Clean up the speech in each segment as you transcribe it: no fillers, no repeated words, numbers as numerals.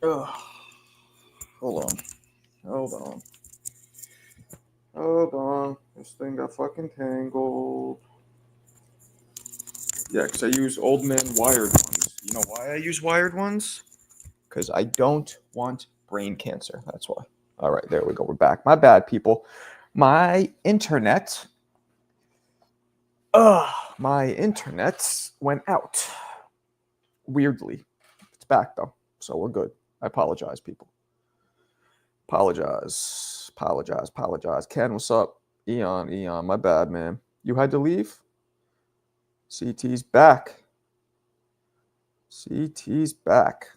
Ugh. Hold on. Hold on. Hold on. This thing got fucking tangled. Yeah, because I use old man wired ones. You know why I use wired ones? Because I don't want brain cancer. That's why. All right, there we go. We're back. My bad, people. My internet. My internet went out. Weirdly. It's back, though. So we're good. I apologize, people. Apologize. Ken, what's up? Eon, my bad, man. You had to leave? CT's back. CT's back.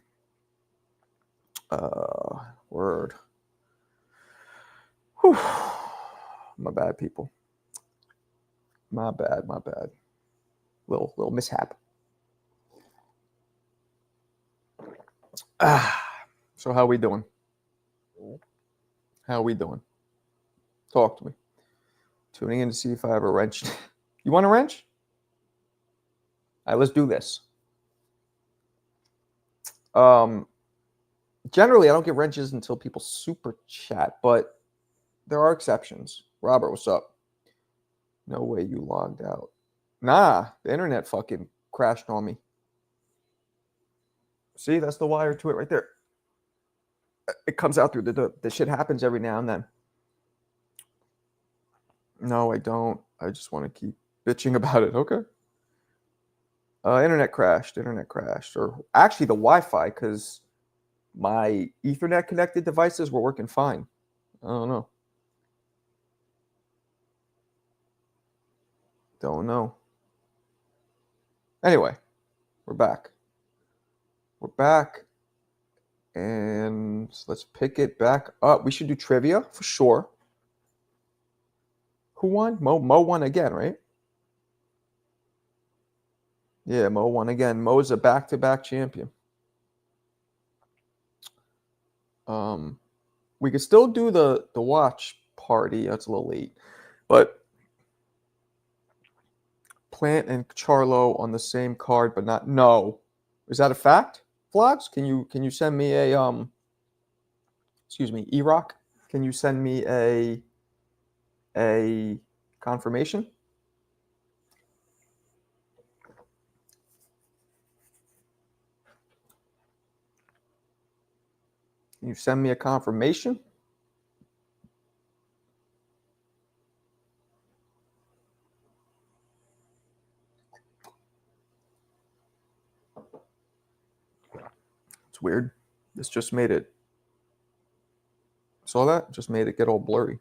Word. Whew. My bad, people. My bad. Little mishap. So how we doing? How we doing? Talk to me. Tuning in to see if I have a wrench. You want a wrench? All right, let's do this. Generally, I don't get wrenches until people super chat, but there are exceptions. Robert, what's up? No way you logged out. Nah, the internet fucking crashed on me. See, that's the wire to it right there. It comes out through the shit happens every now and then. No, I don't. I just want to keep bitching about it. Okay. Internet crashed. Or actually the Wi-Fi, because my Ethernet connected devices were working fine. I don't know. Don't know. Anyway, we're back. And let's pick it back up. We should do trivia for sure. Who won? Mo won again, right? Yeah, Mo won again. Mo's a back-to-back champion. We could still do the watch party. That's a little late, but Plant and Charlo on the same card, but not. No, is that a fact? Vlogs? Can you send me a Excuse me, E-Rock? Can you send me a confirmation? Can you send me a confirmation? It's weird. This just made it. Saw that? Just made it get all blurry.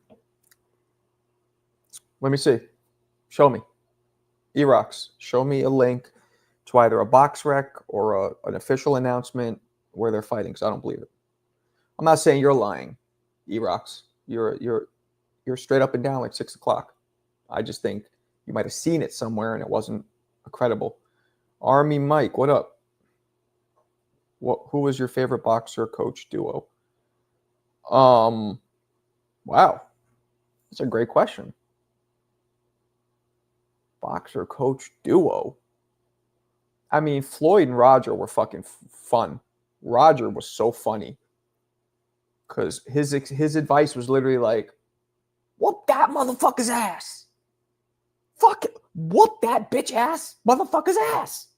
Let me see. Show me. E-Rocks, show me a link to either a box rec or an official announcement where they're fighting, because I don't believe it. I'm not saying you're lying, E-Rocks. You're straight up and down like 6 o'clock. I just think you might have seen it somewhere and it wasn't credible. Army Mike, what up? Who was your favorite boxer coach duo? Wow, that's a great question. Boxer coach duo. I mean, Floyd and Roger were fucking fun. Roger was so funny because his advice was literally like, "Whoop that motherfucker's ass, fuck it, whoop that bitch ass motherfucker's ass."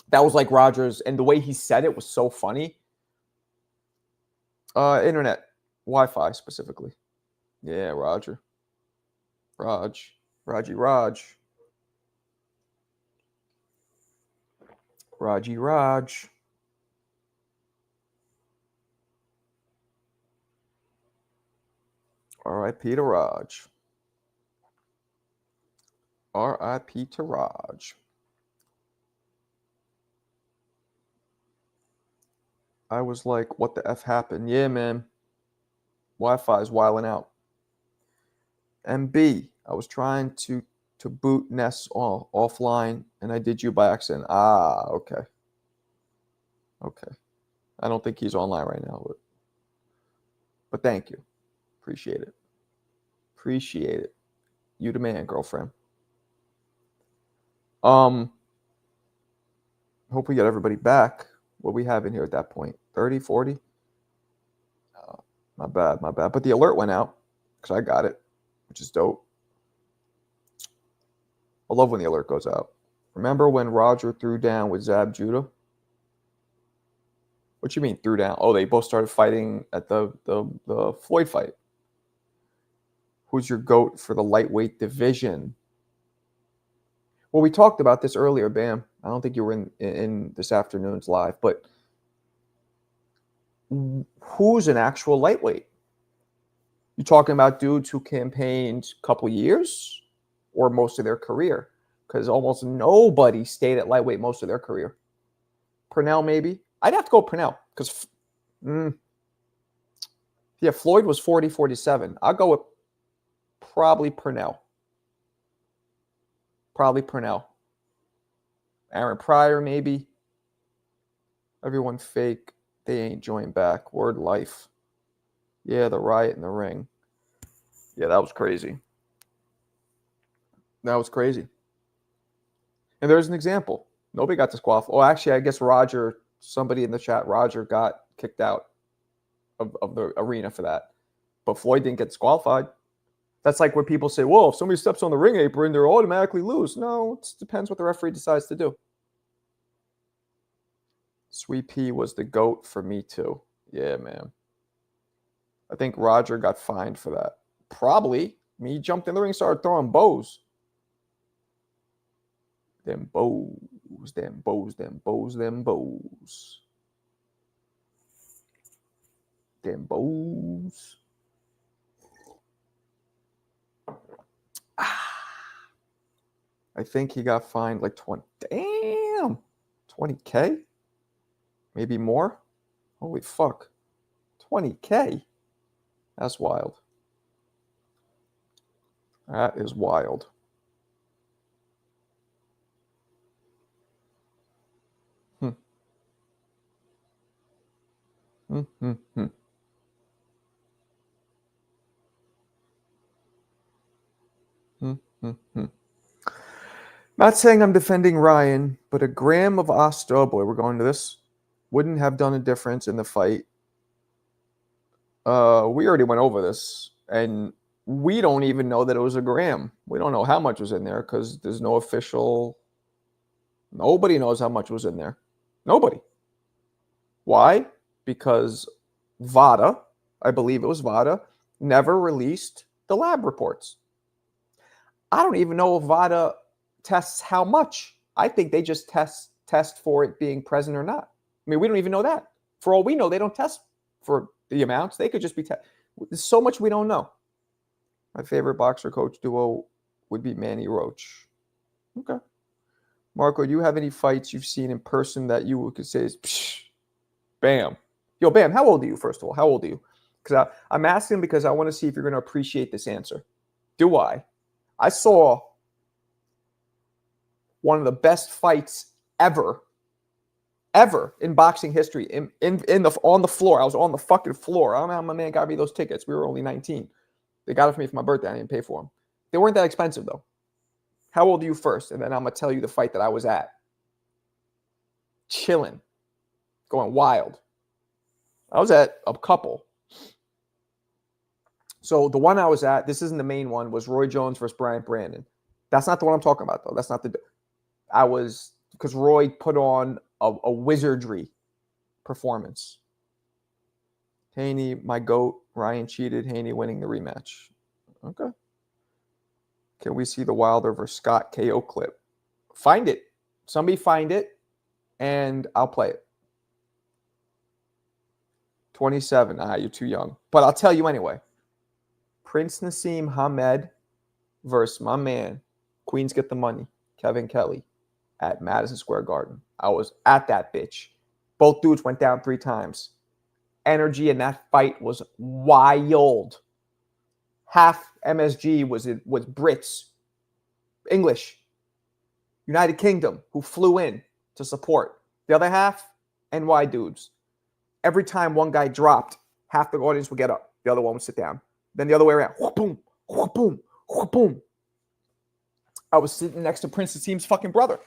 That was like Rogers, and the way he said it was so funny. Internet, Wi-Fi specifically. Yeah, Roger, Raji Raj, Raji Raj. R.I.P. to Raj. R.I.P. to Raj. I was like, what the F happened? Yeah, man. Wi-Fi is wilding out. MB, I was trying to boot Ness offline, and I did you by accident. Okay. Okay. I don't think he's online right now, but thank you. Appreciate it. Appreciate it. You the man, girlfriend. Hope we get everybody back. What we have in here at that point? 30, 40? Oh, my bad. But the alert went out because I got it, which is dope. I love when the alert goes out. Remember when Roger threw down with Zab Judah? What you mean threw down? Oh, they both started fighting at the Floyd fight. Who's your GOAT for the lightweight division? Well, we talked about this earlier, Bam. I don't think you were in this afternoon's live, but who's an actual lightweight? You talking about dudes who campaigned a couple years or most of their career? Because almost nobody stayed at lightweight most of their career. Purnell, maybe. I'd have to go Purnell because, yeah, Floyd was 40, 47. I'll go with probably Purnell. Aaron Pryor, maybe. Everyone fake. They ain't joined back. Word life. Yeah, the riot in the ring. Yeah, that was crazy. And there's an example. Nobody got disqualified. Oh, actually, I guess Roger, somebody in the chat, Roger got kicked out of the arena for that. But Floyd didn't get disqualified. That's like when people say, well, if somebody steps on the ring apron, they're automatically lose. No, it depends what the referee decides to do. Sweet Pea was the GOAT for me too. Yeah, man. I think Roger got fined for that. Probably. I mean, he jumped in the ring and started throwing bows. Them bows. I think he got fined like 20. Damn. 20K? Maybe more? Holy fuck. 20K? That's wild. That is wild. Not saying I'm defending Ryan, but a gram of oh boy, we're going to this. Wouldn't have done a difference in the fight. We already went over this, and we don't even know that it was a gram. We don't know how much was in there because there's no official. Nobody knows how much was in there. Nobody. Why? Because VADA, I believe it was VADA, never released the lab reports. I don't even know if VADA tests how much. I think they just test for it being present or not. I mean, we don't even know that. For all we know, they don't test for the amounts. They could just be There's so much we don't know. My favorite boxer coach duo would be Manny Roach. Okay. Marco, do you have any fights you've seen in person that you could say is psh, Bam? Yo, Bam, how old are you, first of all? How old are you? Because I'm asking because I want to see if you're going to appreciate this answer. Do I? I saw one of the best fights ever in boxing history on the floor. I was on the fucking floor. I don't know how my man got me those tickets. We were only 19. They got it for me for my birthday. I didn't pay for them. They weren't that expensive, though. How old are you first? And then I'm going to tell you the fight that I was at. Chilling. Going wild. I was at a couple. So the one I was at, this isn't the main one, was Roy Jones versus Bryant Brandon. That's not the one I'm talking about, though. That's not because Roy put on a wizardry performance. Haney, my GOAT. Ryan cheated. Haney winning the rematch. Okay. Can we see the Wilder versus Scott KO clip? Find it. Somebody find it, and I'll play it. 27. You're too young. But I'll tell you anyway. Prince Nassim Hamed versus my man, Queens Get the Money, Kevin Kelly, at Madison Square Garden. I was at that bitch. Both dudes went down 3 times. Energy in that fight was wild. Half MSG was Brits, English, United Kingdom, who flew in to support. The other half, NY dudes. Every time one guy dropped, half the audience would get up. The other one would sit down. Then the other way around. Boom, boom, boom. I was sitting next to Prince Nassim's fucking brother.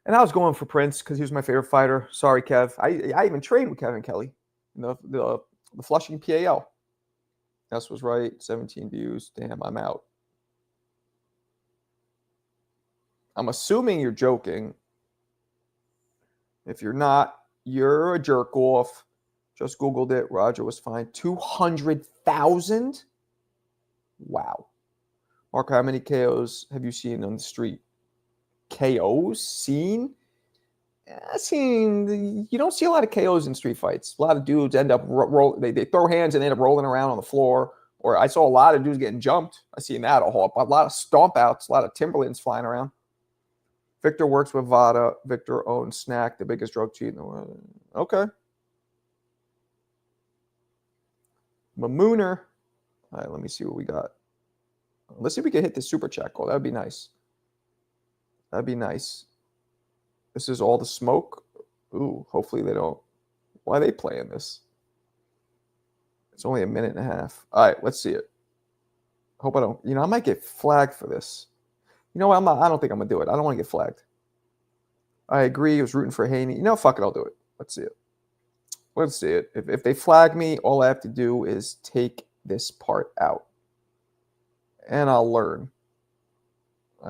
And I was going for Prince because he was my favorite fighter. Sorry, Kev. I even trained with Kevin Kelly in the Flushing PAL. This was right. 17 views. Damn, I'm out. I'm assuming you're joking. If you're not, you're a jerk off. Just Googled it. Roger was fined 200,000. Wow. Mark, how many KOs have you seen on the street? KOs seen? You don't see a lot of KOs in street fights. A lot of dudes end up they throw hands and end up rolling around on the floor. Or I saw a lot of dudes getting jumped. I seen that a lot of stomp outs, a lot of Timberlands flying around. Victor works with Vada. Victor owns Snack, the biggest drug cheat in the world. Okay. Mamooner. All right, let me see what we got. Let's see if we can hit the super chat goal. That would be nice. That'd be nice. This is all the smoke. Ooh, hopefully they don't. Why are they playing this? It's only a minute and a half. All right, let's see it. Hope I don't. I might get flagged for this. You know what? I don't think I'm going to do it. I don't want to get flagged. I agree. I was rooting for Haney. Fuck it. I'll do it. Let's see it. Let's see it. If they flag me, all I have to do is take this part out. And I'll learn.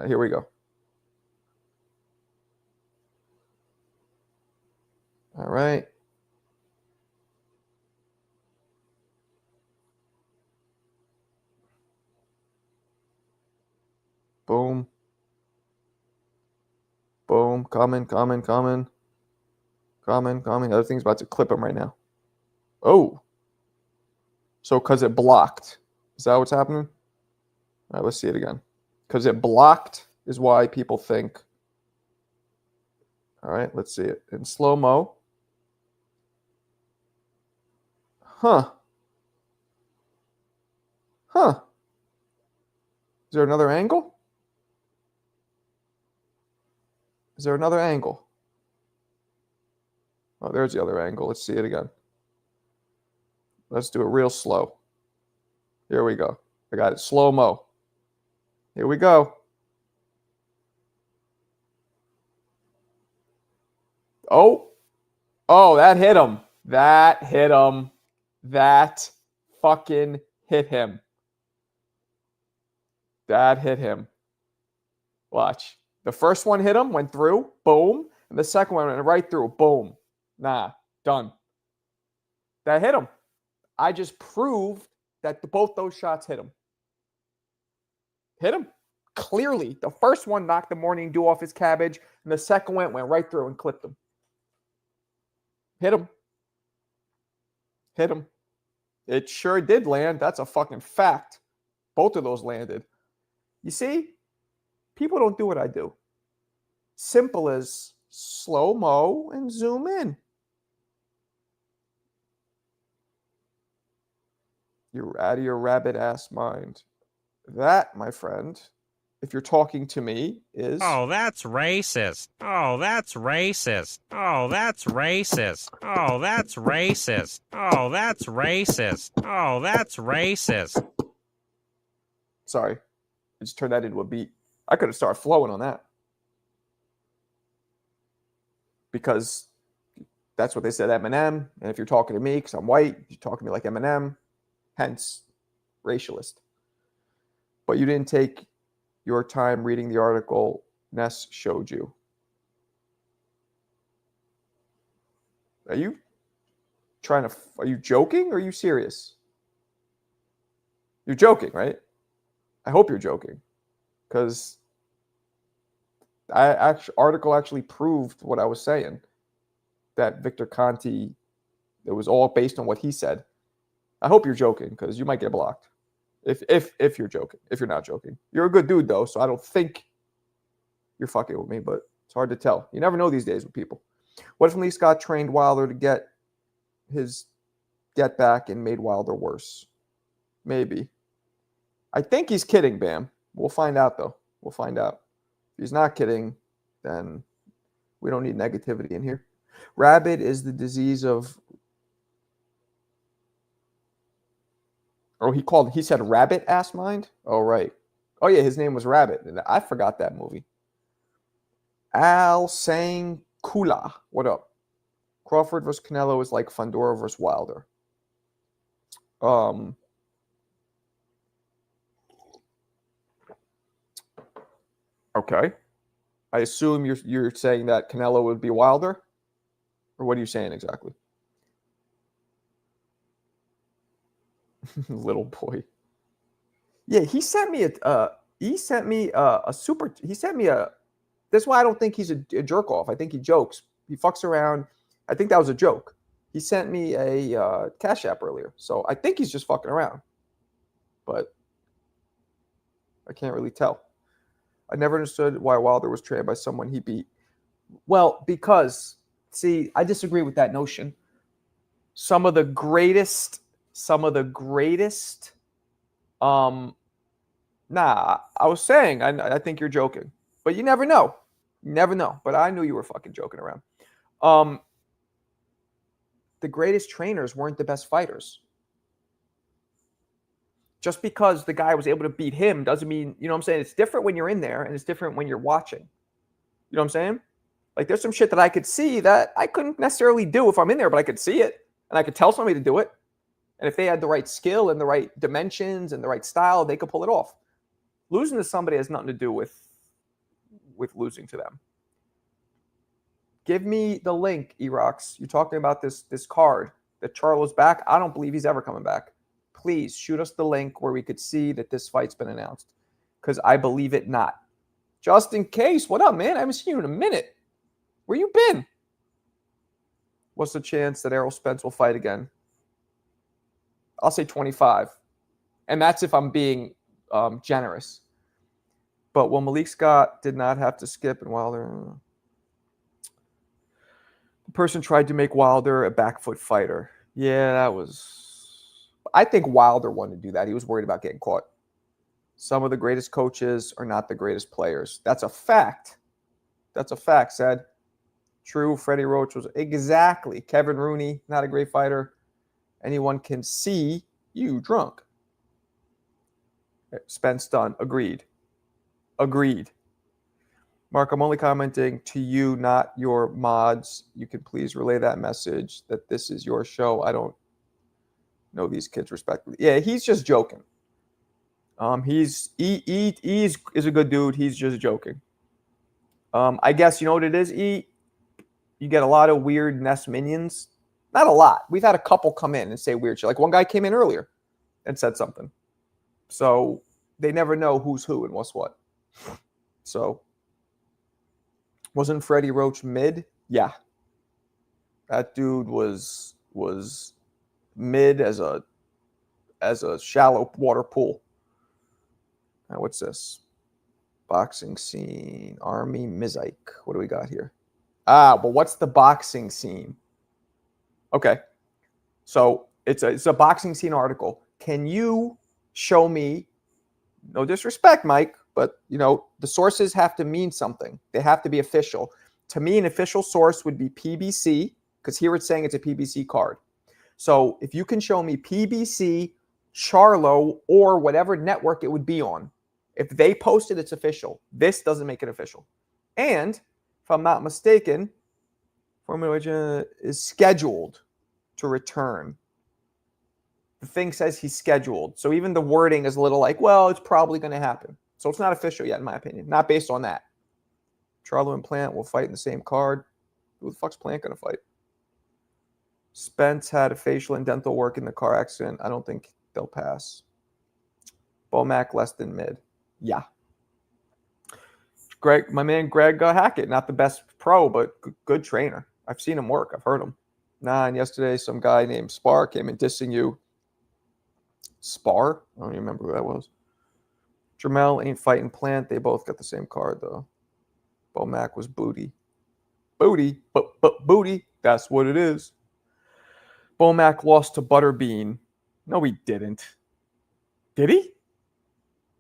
Here we go. All right. Boom. Boom. Coming. The other thing's about to clip him right now. Oh. So because it blocked. Is that what's happening? All right, let's see it again. Because it blocked is why people think. All right, let's see it. In slow-mo. Huh. Is there another angle? Oh, there's the other angle. Let's see it again. Let's do it real slow. Here we go. I got it. Slow-mo. Here we go. Oh, that hit him. That fucking hit him. That hit him. Watch. The first one hit him, went through, boom. And the second one went right through, boom. Nah, done. That hit him. I just proved that both those shots hit him. Clearly. The first one knocked the morning dew off his cabbage, and the second one went right through and clipped him. Hit him. It sure did land. That's a fucking fact. Both of those landed. You see? People don't do what I do. Simple as slow-mo and zoom in. You're out of your rabbit-ass mind. That, my friend, if you're talking to me, is... Oh, that's racist. Oh, that's racist. Oh, that's racist. Oh, that's racist. Oh, that's racist. Oh, that's racist. Sorry. I just turned that into a beat. I could have started flowing on that. Because that's what they said, Eminem. And if you're talking to me, because I'm white, you're talking to me like Eminem. Hence, racialist. But you didn't take your time reading the article Ness showed you. Are you joking or are you serious? You're joking, right? I hope you're joking. Because article actually proved what I was saying. That Victor Conti, it was all based on what he said. I hope you're joking because you might get blocked. If you're joking. If you're not joking. You're a good dude though, so I don't think you're fucking with me, but it's hard to tell. You never know these days with people. What if Lee Scott trained Wilder to get his get back and made Wilder worse? Maybe. I think he's kidding, Bam. We'll find out though. We'll find out. If he's not kidding, then we don't need negativity in here. Rabbit is the disease of... Oh, he said rabbit ass mind? Oh, right. Oh, yeah, his name was Rabbit. I forgot that movie. Al saying Kula. What up? Crawford versus Canelo is like Fundora versus Wilder. Okay. I assume you're saying that Canelo would be Wilder? Or what are you saying exactly? Little boy. Yeah, he sent me a super. He sent me a. That's why I don't think he's a jerk off. I think he jokes. He fucks around. I think that was a joke. He sent me a Cash App earlier, so I think he's just fucking around. But I can't really tell. I never understood why Wilder was trained by someone he beat. Well, because see, I disagree with that notion. Some of the greatest. Nah, I was saying, I think you're joking, but you never know. You never know. But I knew you were fucking joking around. The greatest trainers weren't the best fighters. Just because the guy was able to beat him doesn't mean, you know what I'm saying? It's different when you're in there and it's different when you're watching. You know what I'm saying? Like there's some shit that I could see that I couldn't necessarily do if I'm in there, but I could see it and I could tell somebody to do it. And if they had the right skill and the right dimensions and the right style, they could pull it off. Losing to somebody has nothing to do with losing to them. Give me the link, Erox. You're talking about this card that Charlo's back. I don't believe he's ever coming back. Please shoot us the link where we could see that this fight's been announced, because I believe it not. Just in case. What up, man? I haven't seen you in a minute. Where you been? What's the chance that Errol Spence will fight again? I'll say 25. And that's if I'm being generous. But well, Malik Scott did not have to skip, and Wilder. The person tried to make Wilder a back foot fighter. Yeah, that was. I think Wilder wanted to do that. He was worried about getting caught. Some of the greatest coaches are not the greatest players. That's a fact. That's a fact, said. True, Freddie Roach was exactly. Kevin Rooney, not a great fighter. Anyone can see you drunk. Spence done. Agreed. Mark, I'm only commenting to you, not your mods. You can please relay that message that this is your show. I don't know these kids respectfully. Yeah, he's just joking. He is a good dude. He's just joking. I guess you know what it is, E? You get a lot of weird Nest minions. Not a lot. We've had a couple come in and say weird shit. Like one guy came in earlier and said something. So they never know who's who and what's what. So wasn't Freddie Roach mid? Yeah. That dude was mid as a shallow water pool. Now what's this? Boxing scene. Army Mizaik. What do we got here? But what's the boxing scene? Okay. So it's a boxing scene article. Can you show me, no disrespect, Mike, but you know, the sources have to mean something. They have to be official. To me, an official source would be PBC, because here it's saying it's a PBC card. So if you can show me PBC, Charlo, or whatever network it would be on, if they post it, it's official. This doesn't make it official. And if I'm not mistaken, Formula is scheduled to return. The thing says he's scheduled. So even the wording is a little like, well, it's probably going to happen. So it's not official yet, in my opinion. Not based on that. Charlo and Plant will fight in the same card. Who the fuck's Plant going to fight? Spence had a facial and dental work in the car accident. I don't think they'll pass. Bomac less than mid. Yeah. Greg, my man Greg Hackett, not the best pro, but good trainer. I've seen him work. I've heard him. And yesterday, some guy named Spar came in dissing you. Spar? I don't even remember who that was. Jermel ain't fighting Plant. They both got the same card, though. Bomac was booty. Booty. But booty. That's what it is. Bomac lost to Butterbean. No, he didn't. Did he?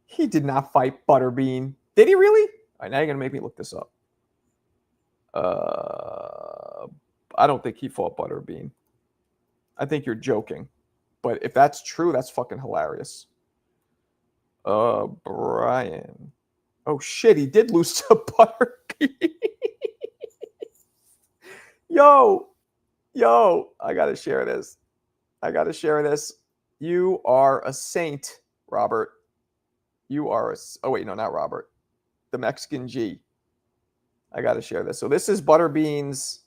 He did not fight Butterbean. Did he really? All right, now you're going to make me look this up. I don't think he fought Butterbean. I think you're joking. But if that's true, that's fucking hilarious. Brian. Oh, shit, he did lose to Butterbean. Yo, I got to share this. You are a saint, Robert. Oh, wait, no, not Robert. The Mexican G. I got to share this. So this is Butterbean's,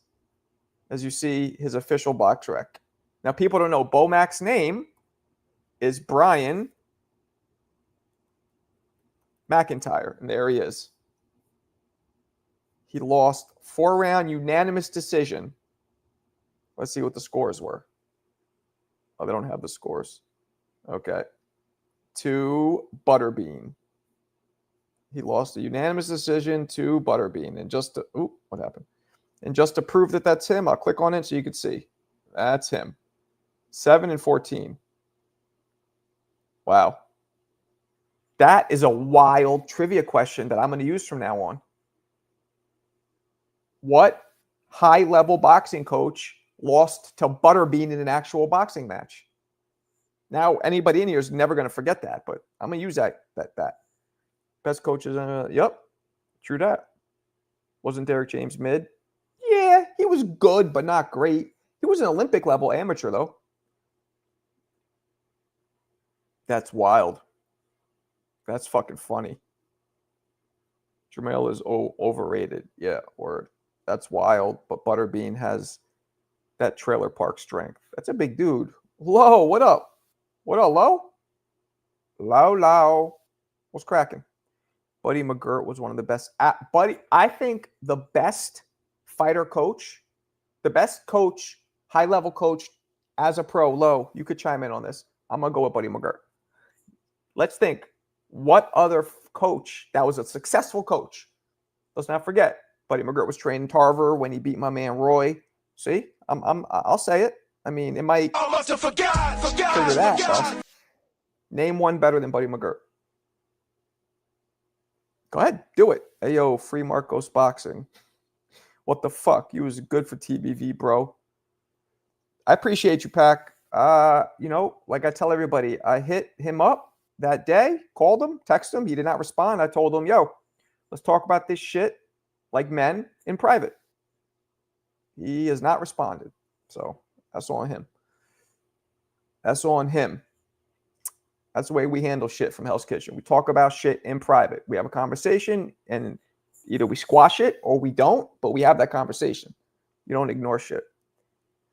as you see, his official box rec. Now, people don't know Bomac's name is Brian McIntyre, and there he is. He lost 4-round unanimous decision. Let's see what the scores were. Oh, they don't have the scores. Okay. To Butterbean. He lost a unanimous decision to Butterbean. And just to, what happened? And just to prove that that's him, I'll click on it so you can see. That's him. 7-14. Wow. That is a wild trivia question that I'm going to use from now on. What high-level boxing coach lost to Butterbean in an actual boxing match? Now, anybody in here is never going to forget that, but I'm going to use that. Best coaches, yep, true that. Wasn't Derek James mid? Yeah, he was good, but not great. He was an Olympic-level amateur, though. That's wild. That's fucking funny. Jermell is overrated. Yeah, word. That's wild, but Butterbean has that trailer park strength. That's a big dude. Low, what up? What up, Low? Low. What's cracking? Buddy McGirt was one of the best. I think the best fighter coach, the best coach, high-level coach as a pro, Low, you could chime in on this. I'm going to go with Buddy McGirt. Let's think. What other coach that was a successful coach? Let's not forget, Buddy McGirt was training Tarver when he beat my man Roy. See, I'll say it. I mean, it might trigger that, though. Name one better than Buddy McGirt. Go ahead, do it. Hey, yo, free Marcos Boxing. What the fuck? You was good for TBV, bro. I appreciate you, Pac. Like I tell everybody, I hit him up that day, called him, texted him. He did not respond. I told him, yo, let's talk about this shit like men in private. He has not responded. So that's on him. That's on him. That's the way we handle shit from Hell's Kitchen. We talk about shit in private. We have a conversation, and either we squash it or we don't, but we have that conversation. You don't ignore shit.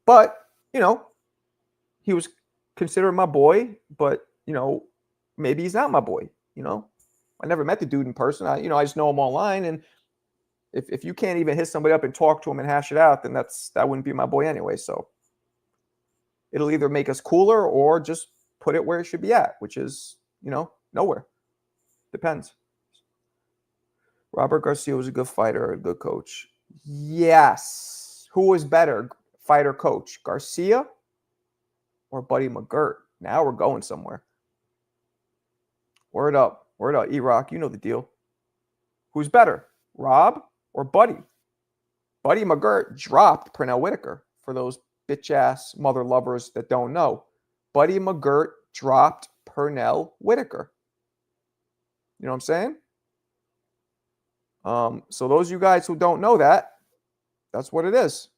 But, he was considered my boy, but, maybe he's not my boy, I never met the dude in person. I just know him online, and if you can't even hit somebody up and talk to him and hash it out, then that wouldn't be my boy anyway. So it'll either make us cooler or just put it where it should be at, which is, nowhere. Depends. Robert Garcia was a good fighter or a good coach. Yes. Who was better, fighter coach, Garcia or Buddy McGirt? Now we're going somewhere. Word up, E-Rock. You know the deal. Who's better, Rob or Buddy? Buddy McGirt dropped Pernell Whitaker, for those bitch-ass mother lovers that don't know. Buddy McGirt dropped Pernell Whitaker. You know what I'm saying? So those of you guys who don't know that, that's what it is.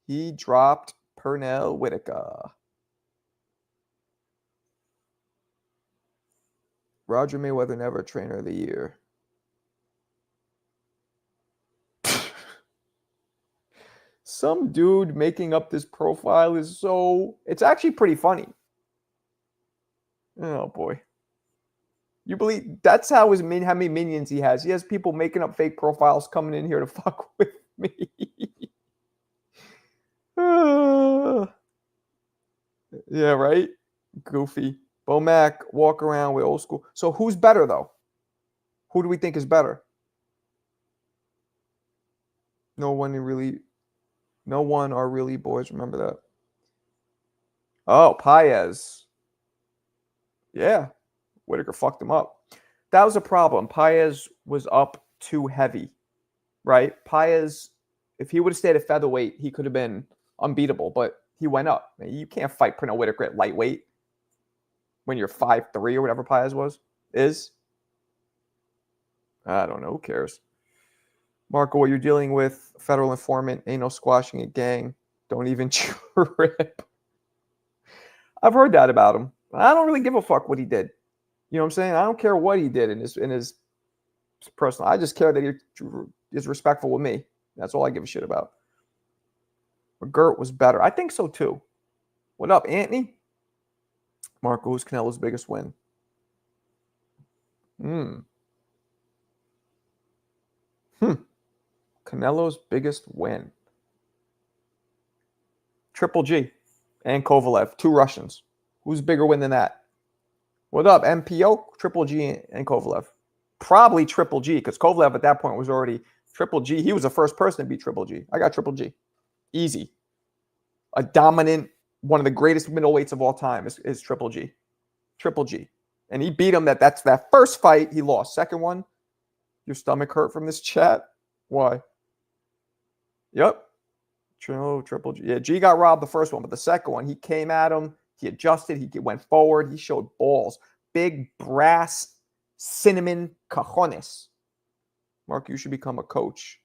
He dropped Pernell Whitaker. Roger Mayweather never trainer of the year. Some dude making up this profile it's actually pretty funny. Oh boy. You believe that's how many minions he has? He has people making up fake profiles coming in here to fuck with me. Yeah, right? Goofy. Bomac, walk around with old school. So who's better, though? Who do we think is better? No one are really boys. Remember that. Oh, Paez. Yeah. Whitaker fucked him up. That was a problem. Paez was up too heavy, right? Paez, if he would have stayed at featherweight, he could have been unbeatable, but he went up. You can't fight Pernell Whitaker at lightweight when you're 5'3" or whatever Paez is. I don't know. Who cares? Marco, what you're dealing with, federal informant, ain't no squashing a gang. Don't even trip. I've heard that about him. I don't really give a fuck what he did. You know what I'm saying? I don't care what he did in his personal. I just care that he is respectful with me. That's all I give a shit about. McGirt was better. I think so too. What up, Anthony? Marco, who's Canelo's biggest win? Canelo's biggest win. Triple G and Kovalev, 2 Russians. Who's bigger win than that? What up, MPO? Triple G and Kovalev. Probably Triple G, because Kovalev at that point was already Triple G. He was the first person to beat Triple G. I got Triple G. Easy. A dominant, one of the greatest middleweights of all time is Triple G. Triple G. And he beat him. That's that first fight he lost. Second one, your stomach hurt from this chat? Why? Yep. Triple G. Yeah, G got robbed the first one, but the second one, he came at him. He adjusted. He went forward. He showed balls. Big brass cinnamon cajones. Mark, you should become a coach.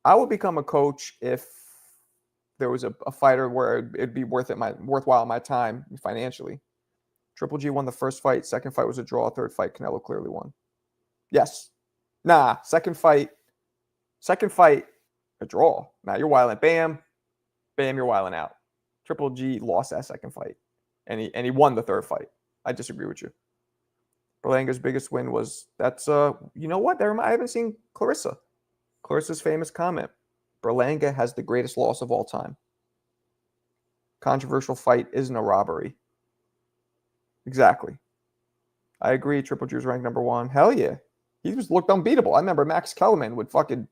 I would become a coach if there was a fighter where it'd be worthwhile my time financially. Triple G won the first fight. Second fight was a draw. Third fight, Canelo clearly won. Yes. Nah. Second fight, a draw. Now you're wilding. Bam, bam, you're wilding out. Triple G lost that second fight, and he won the third fight. I disagree with you. Burlango's biggest win was you know what? I haven't seen Clarissa. Clarissa's famous comment. Burlango has the greatest loss of all time. Controversial fight isn't a robbery. Exactly. I agree. Triple G was ranked number 1. Hell yeah. He looked unbeatable. I remember Max Kellerman would fucking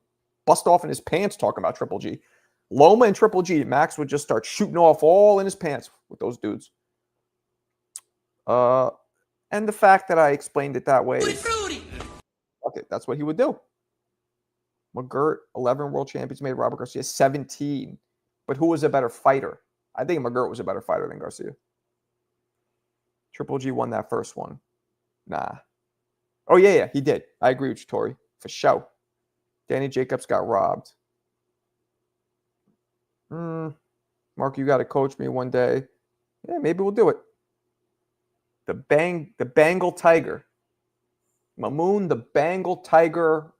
bust off in his pants talking about Triple G. Loma and Triple G, Max would just start shooting off all in his pants with those dudes. And the fact that I explained it that way. Okay, that's what he would do. McGirt, 11 world champions made. Robert Garcia, 17. But who was a better fighter? I think McGirt was a better fighter than Garcia. Triple G won that first one. Nah. Oh, yeah, he did. I agree with you, Tori. For sure. Danny Jacobs got robbed. Mark, you got to coach me one day. Yeah, maybe we'll do it. The Bengal Tiger. Mamoon, the Bengal Tiger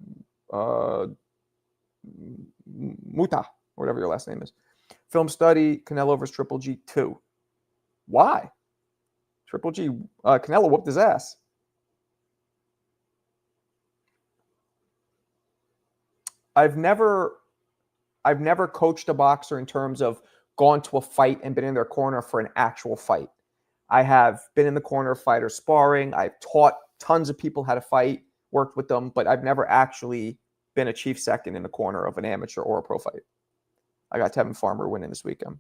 Muta, whatever your last name is. Film study, Canelo versus Triple G 2. Why? Triple G, Canelo whooped his ass. I've never coached a boxer in terms of gone to a fight and been in their corner for an actual fight. I have been in the corner of fighters sparring. I've taught tons of people how to fight, worked with them, but I've never actually been a chief second in the corner of an amateur or a pro fight. I got Tevin Farmer winning this weekend.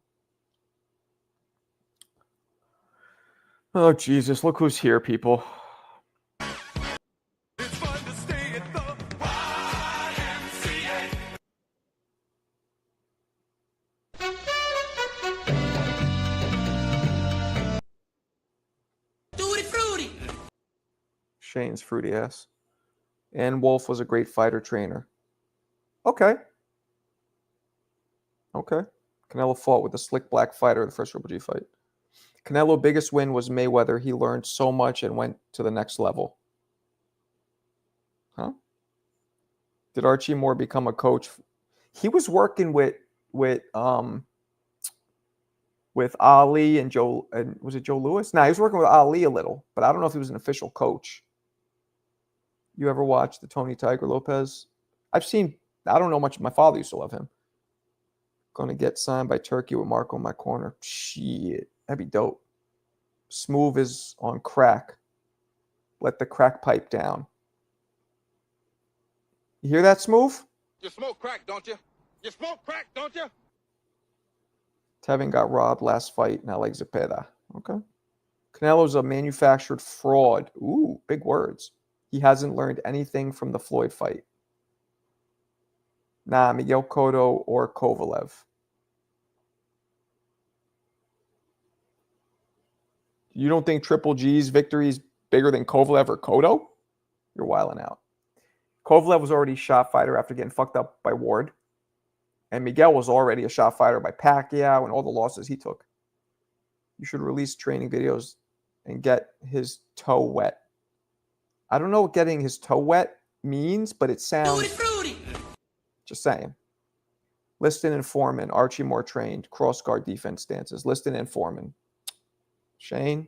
Oh, Jesus. Look who's here, people. It's fun to stay at the YMCA. Tutti frutti. Shane's fruity ass. And Wolf was a great fighter trainer. Okay. Canelo fought with a slick black fighter in the first Triple G fight. Canelo's biggest win was Mayweather. He learned so much and went to the next level. Huh? Did Archie Moore become a coach? He was working with Ali and Joe. And was it Joe Louis? No, he was working with Ali a little, but I don't know if he was an official coach. You ever watch the Tony Tiger Lopez? I don't know much. My father used to love him. Going to get signed by Turkey with Marco in my corner. Shit. That'd be dope. Smooth is on crack. Let the crack pipe down. You hear that, Smooth? You smoke crack, don't you? You smoke crack, don't you? Tevin got robbed last fight. Now like Zepeda. Okay. Canelo's a manufactured fraud. Ooh, big words. He hasn't learned anything from the Floyd fight. Nah, Miguel Cotto or Kovalev. You don't think Triple G's victory is bigger than Kovalev or Cotto? You're wilding out. Kovalev was already a shot fighter after getting fucked up by Ward. And Miguel was already a shot fighter by Pacquiao and all the losses he took. You should release training videos and get his toe wet. I don't know what getting his toe wet means, but it sounds... Fruity. Just saying. Liston and Foreman. Archie Moore trained. Cross guard defense stances. Liston and Foreman. Shane?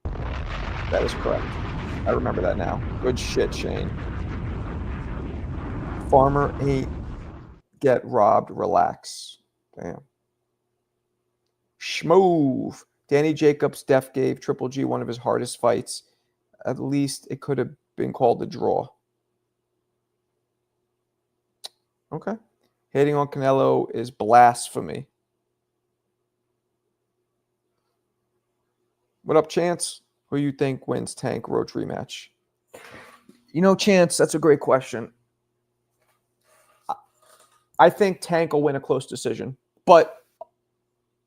That is correct. I remember that now. Good shit, Shane. Farmer ain't get robbed. Relax. Damn. Schmoove. Danny Jacobs def gave Triple G one of his hardest fights. At least it could have been called a draw. Okay. Hating on Canelo is blasphemy. What up, Chance? Who you think wins Tank Roach rematch? You know, Chance, that's a great question. I think Tank will win a close decision, but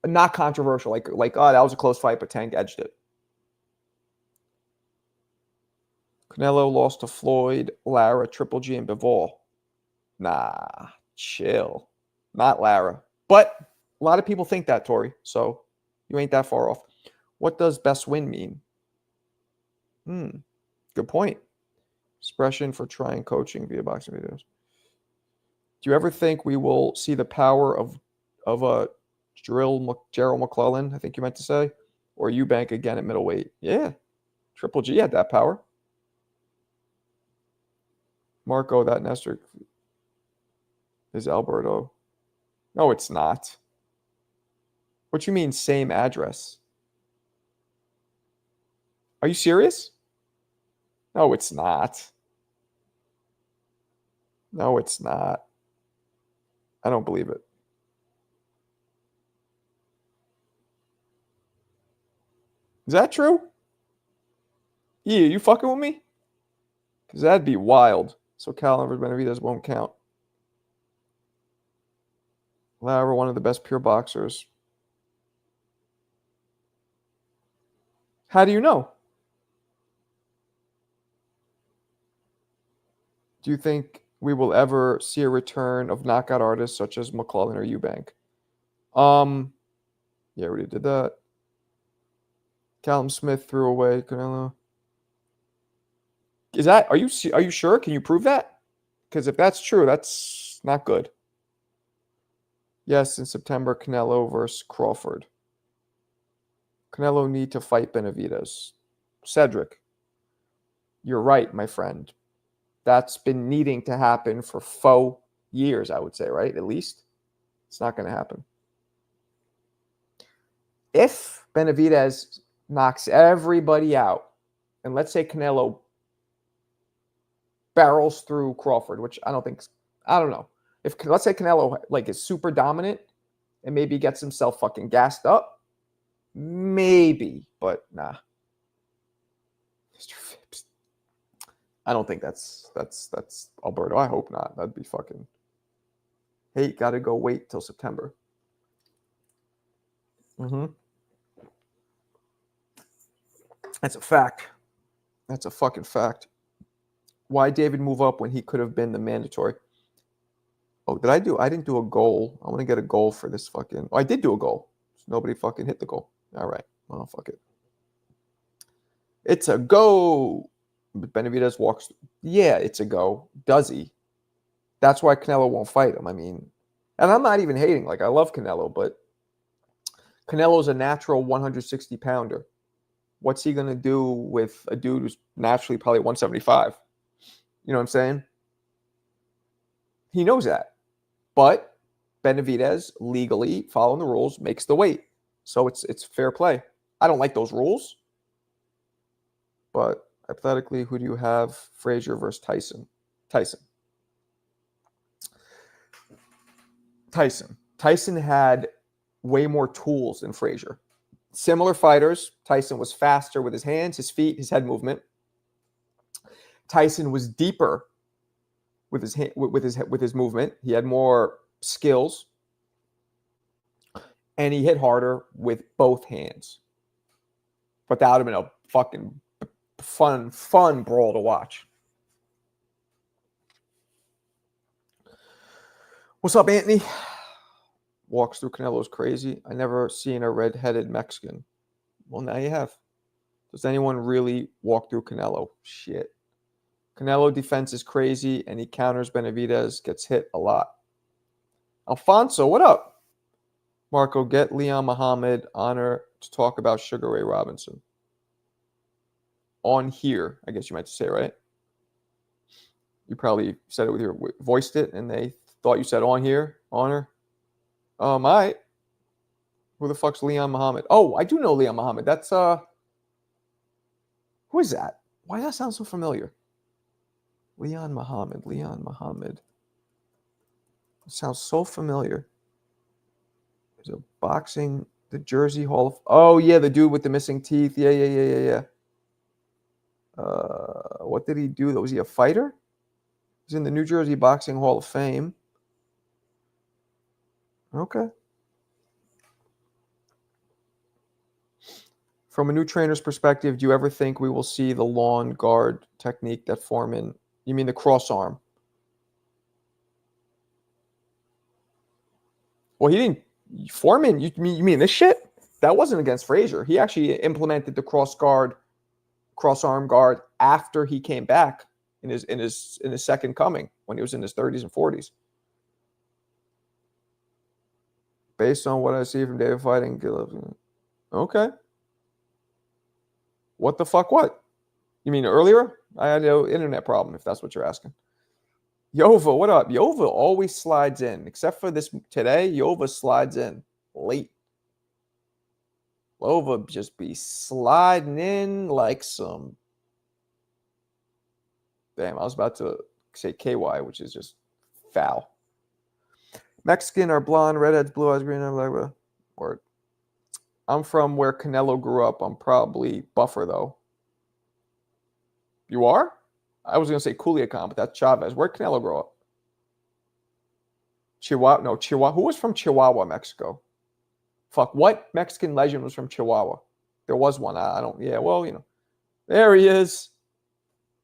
not controversial. Like, oh, that was a close fight, but Tank edged it. Canelo lost to Floyd, Lara, Triple G, and Bivol. Nah, chill. Not Lara. But a lot of people think that, Tori. So you ain't that far off. What does best win mean? Good point. Expression for trying coaching via boxing videos. Do you ever think we will see the power of a Gerald McClellan, I think you meant to say, or Eubank again at middleweight? Yeah. Triple G had that power. Marco, that Nestor is Alberto. No, it's not. What you mean same address? Are you serious? No, it's not. No, it's not. I don't believe it. Is that true? Yeah, you fucking with me? Because that'd be wild. So Cal and Benavidez won't count. Lara, one of the best pure boxers. How do you know? Do you think we will ever see a return of knockout artists such as McClellan or Eubank? Yeah, we already did that. Callum Smith threw away Canelo. Are you sure? Can you prove that? Because if that's true, that's not good. Yes, in September, Canelo versus Crawford. Canelo need to fight Benavidez. Cedric, you're right, my friend. That's been needing to happen for 4 years, I would say, right? At least. It's not going to happen. If Benavidez knocks everybody out, and let's say Canelo barrels through Crawford, which I don't know. If let's say Canelo is super dominant and maybe gets himself fucking gassed up, maybe, but nah. Mr. Phipps. I don't think that's Alberto. I hope not. That'd be fucking. Hey, gotta go wait till September. That's a fact. That's a fucking fact. Why David move up when he could have been the mandatory? Oh, I didn't do a goal. I want to get a goal for this fucking. Oh, I did do a goal. Nobody fucking hit the goal. All right. Well, fuck it. It's a go. But Benavidez walks. Yeah, it's a go. Does he? That's why Canelo won't fight him. I mean, and I'm not even hating. I love Canelo, but Canelo's a natural 160 pounder. What's he going to do with a dude who's naturally probably 175? You know what I'm saying? He knows that. But Benavidez, legally, following the rules, makes the weight. So it's fair play. I don't like those rules. But hypothetically, who do you have? Frazier versus Tyson. Tyson had way more tools than Frazier. Similar fighters. Tyson was faster with his hands, his feet, his head movement. Tyson was deeper with his movement. He had more skills, and he hit harder with both hands. But that would have been a fucking fun brawl to watch. What's up, Anthony? Walks through Canelo's crazy. I never seen a red-headed Mexican. Well, now you have. Does anyone really walk through Canelo? Shit. Canelo defense is crazy, and he counters Benavidez, gets hit a lot. Alfonso, what up? Marco, get Leon Muhammad honor to talk about Sugar Ray Robinson. On here, I guess you might say, right? You probably said it with your voiced it, and they thought you said on here, honor. All right. Who the fuck's Leon Muhammad? Oh, I do know Leon Muhammad. That's who is that? Why does that sound so familiar? Leon Muhammad. It sounds so familiar. There's a boxing, the Jersey Hall of. Oh yeah, the dude with the missing teeth. Yeah. What did he do? Was he a fighter? He's in the New Jersey Boxing Hall of Fame. Okay. From a new trainer's perspective, do you ever think we will see the lawn guard technique that Foreman? You mean the cross arm? Well, he didn't. Foreman, you mean this shit? That wasn't against Frazier. He actually implemented the cross arm guard after he came back in his second coming when he was in his 30s and 40s. Based on what I see from David fighting, okay. What the fuck? What? You mean earlier? I had no internet problem, if that's what you're asking. Yova, what up? Yova always slides in, except for this today. Yova slides in late. Yova just be sliding in like some. Damn, I was about to say KY, which is just foul. Mexican or blonde, redheads, blue eyes, green eyes, whatever. Word. I'm from where Canelo grew up. I'm probably Buffer, though. You are? I was going to say Culiacan, but that's Chavez. Where'd Canelo grow up? Chihuahua. No, Chihuahua. Who was from Chihuahua, Mexico? Fuck, what Mexican legend was from Chihuahua? There was one. I don't. Yeah, well, you know. There he is.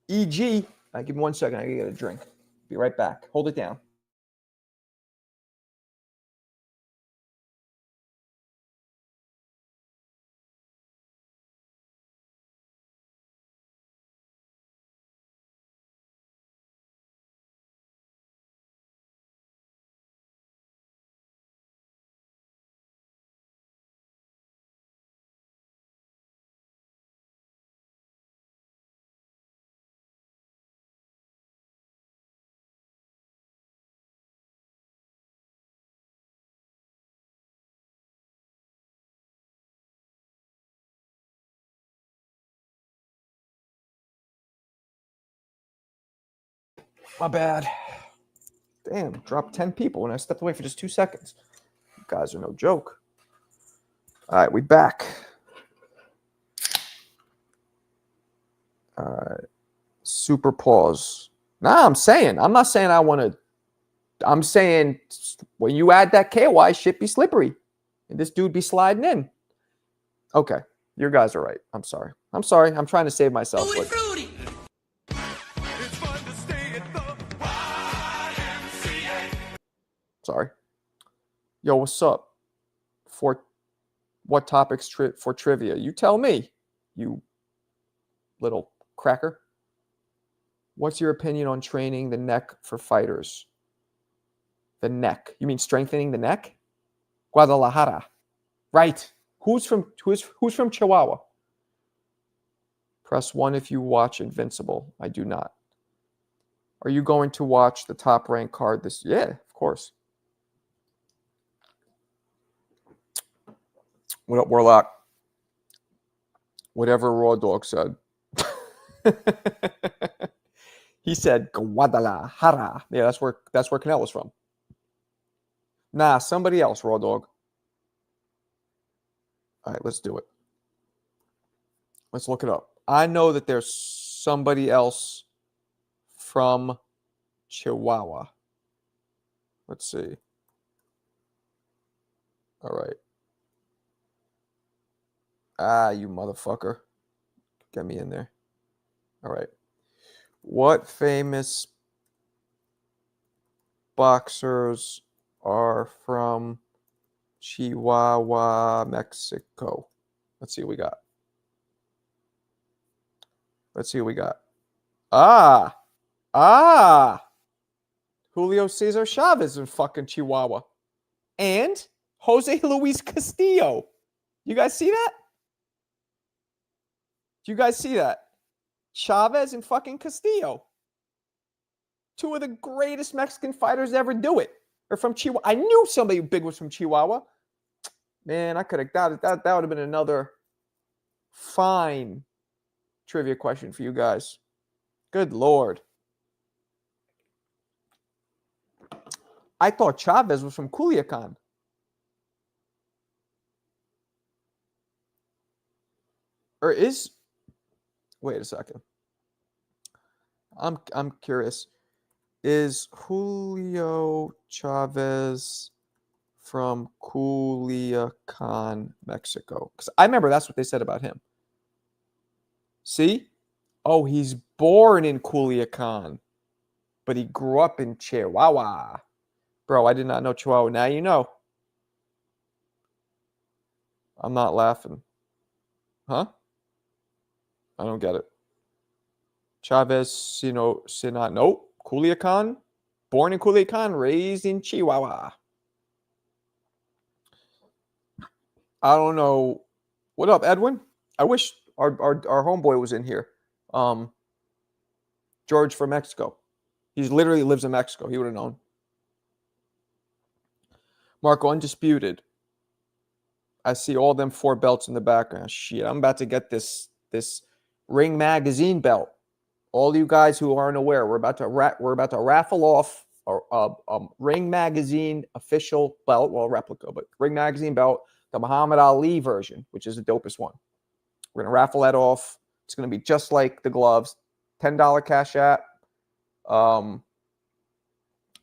EG. Give me 1 second. I gotta get a drink. Be right back. Hold it down. My bad. Damn, dropped 10 people when I stepped away for just 2 seconds. You guys are no joke. All right, we back. All right. Super pause. Nah, I'm not saying I want to. I'm saying when you add that KY, shit be slippery. And this dude be sliding in. Okay. You guys are right. I'm sorry. I'm trying to save myself. But... Sorry. Yo, what's up? For what topics for trivia? You tell me, you little cracker. What's your opinion on training the neck for fighters? The neck. You mean strengthening the neck? Guadalajara. Right. Who's from Chihuahua? Press 1 if you watch Invincible. I do not. Are you going to watch the top ranked card this? Yeah, of course. What up, Warlock? Whatever Raw Dog said. He said Guadalajara. Yeah, that's where Canelo's from. Nah, somebody else, Raw Dog. All right, let's do it. Let's look it up. I know that there's somebody else from Chihuahua. Let's see. All right. Ah, you motherfucker. Get me in there. All right. What famous boxers are from Chihuahua, Mexico. Let's see what we got. Let's see what we got. Ah. Julio Cesar Chavez in fucking Chihuahua. And Jose Luis Castillo. You guys see that? Do you guys see that? Chavez and fucking Castillo. Two of the greatest Mexican fighters to ever do it. Are from Chihuahua. I knew somebody big was from Chihuahua. Man, I could have got it. That would have been another fine trivia question for you guys. Good Lord. I thought Chavez was from Culiacan. Or is... Wait a second. I'm curious. Is Julio Chavez from Culiacan, Mexico? Because I remember that's what they said about him. See? Oh, he's born in Culiacan, but he grew up in Chihuahua. Bro, I did not know Chihuahua. Now you know. I'm not laughing. Huh? I don't get it. Chavez, Sinat. Nope. Culiacan. Born in Culiacan, raised in Chihuahua. I don't know. What up, Edwin? I wish our homeboy was in here. George from Mexico. He literally lives in Mexico. He would have known. Marco, undisputed. I see all them 4 belts in the background. Shit, I'm about to get this Ring Magazine belt. All you guys who aren't aware, we're about to raffle off a Ring Magazine official belt, well, replica, but Ring Magazine belt, the Muhammad Ali version, which is the dopest one. We're gonna raffle that off. It's gonna be just like the gloves. $10 cash app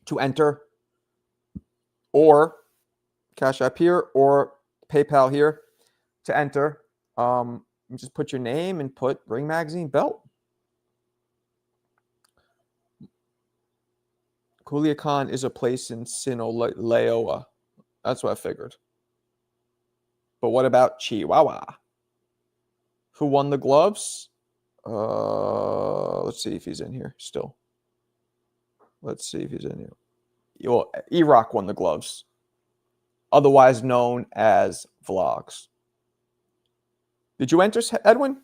to enter, or cash app here, or PayPal here to enter. Just put your name and put Ring Magazine belt. Culiacan is a place in Sinaloa. That's what I figured. But what about Chihuahua? Who won the gloves? Let's see if he's in here still. Let's see if he's in here. Well, E-Rock won the gloves, otherwise known as Vlogs. Did you enter, Edwin?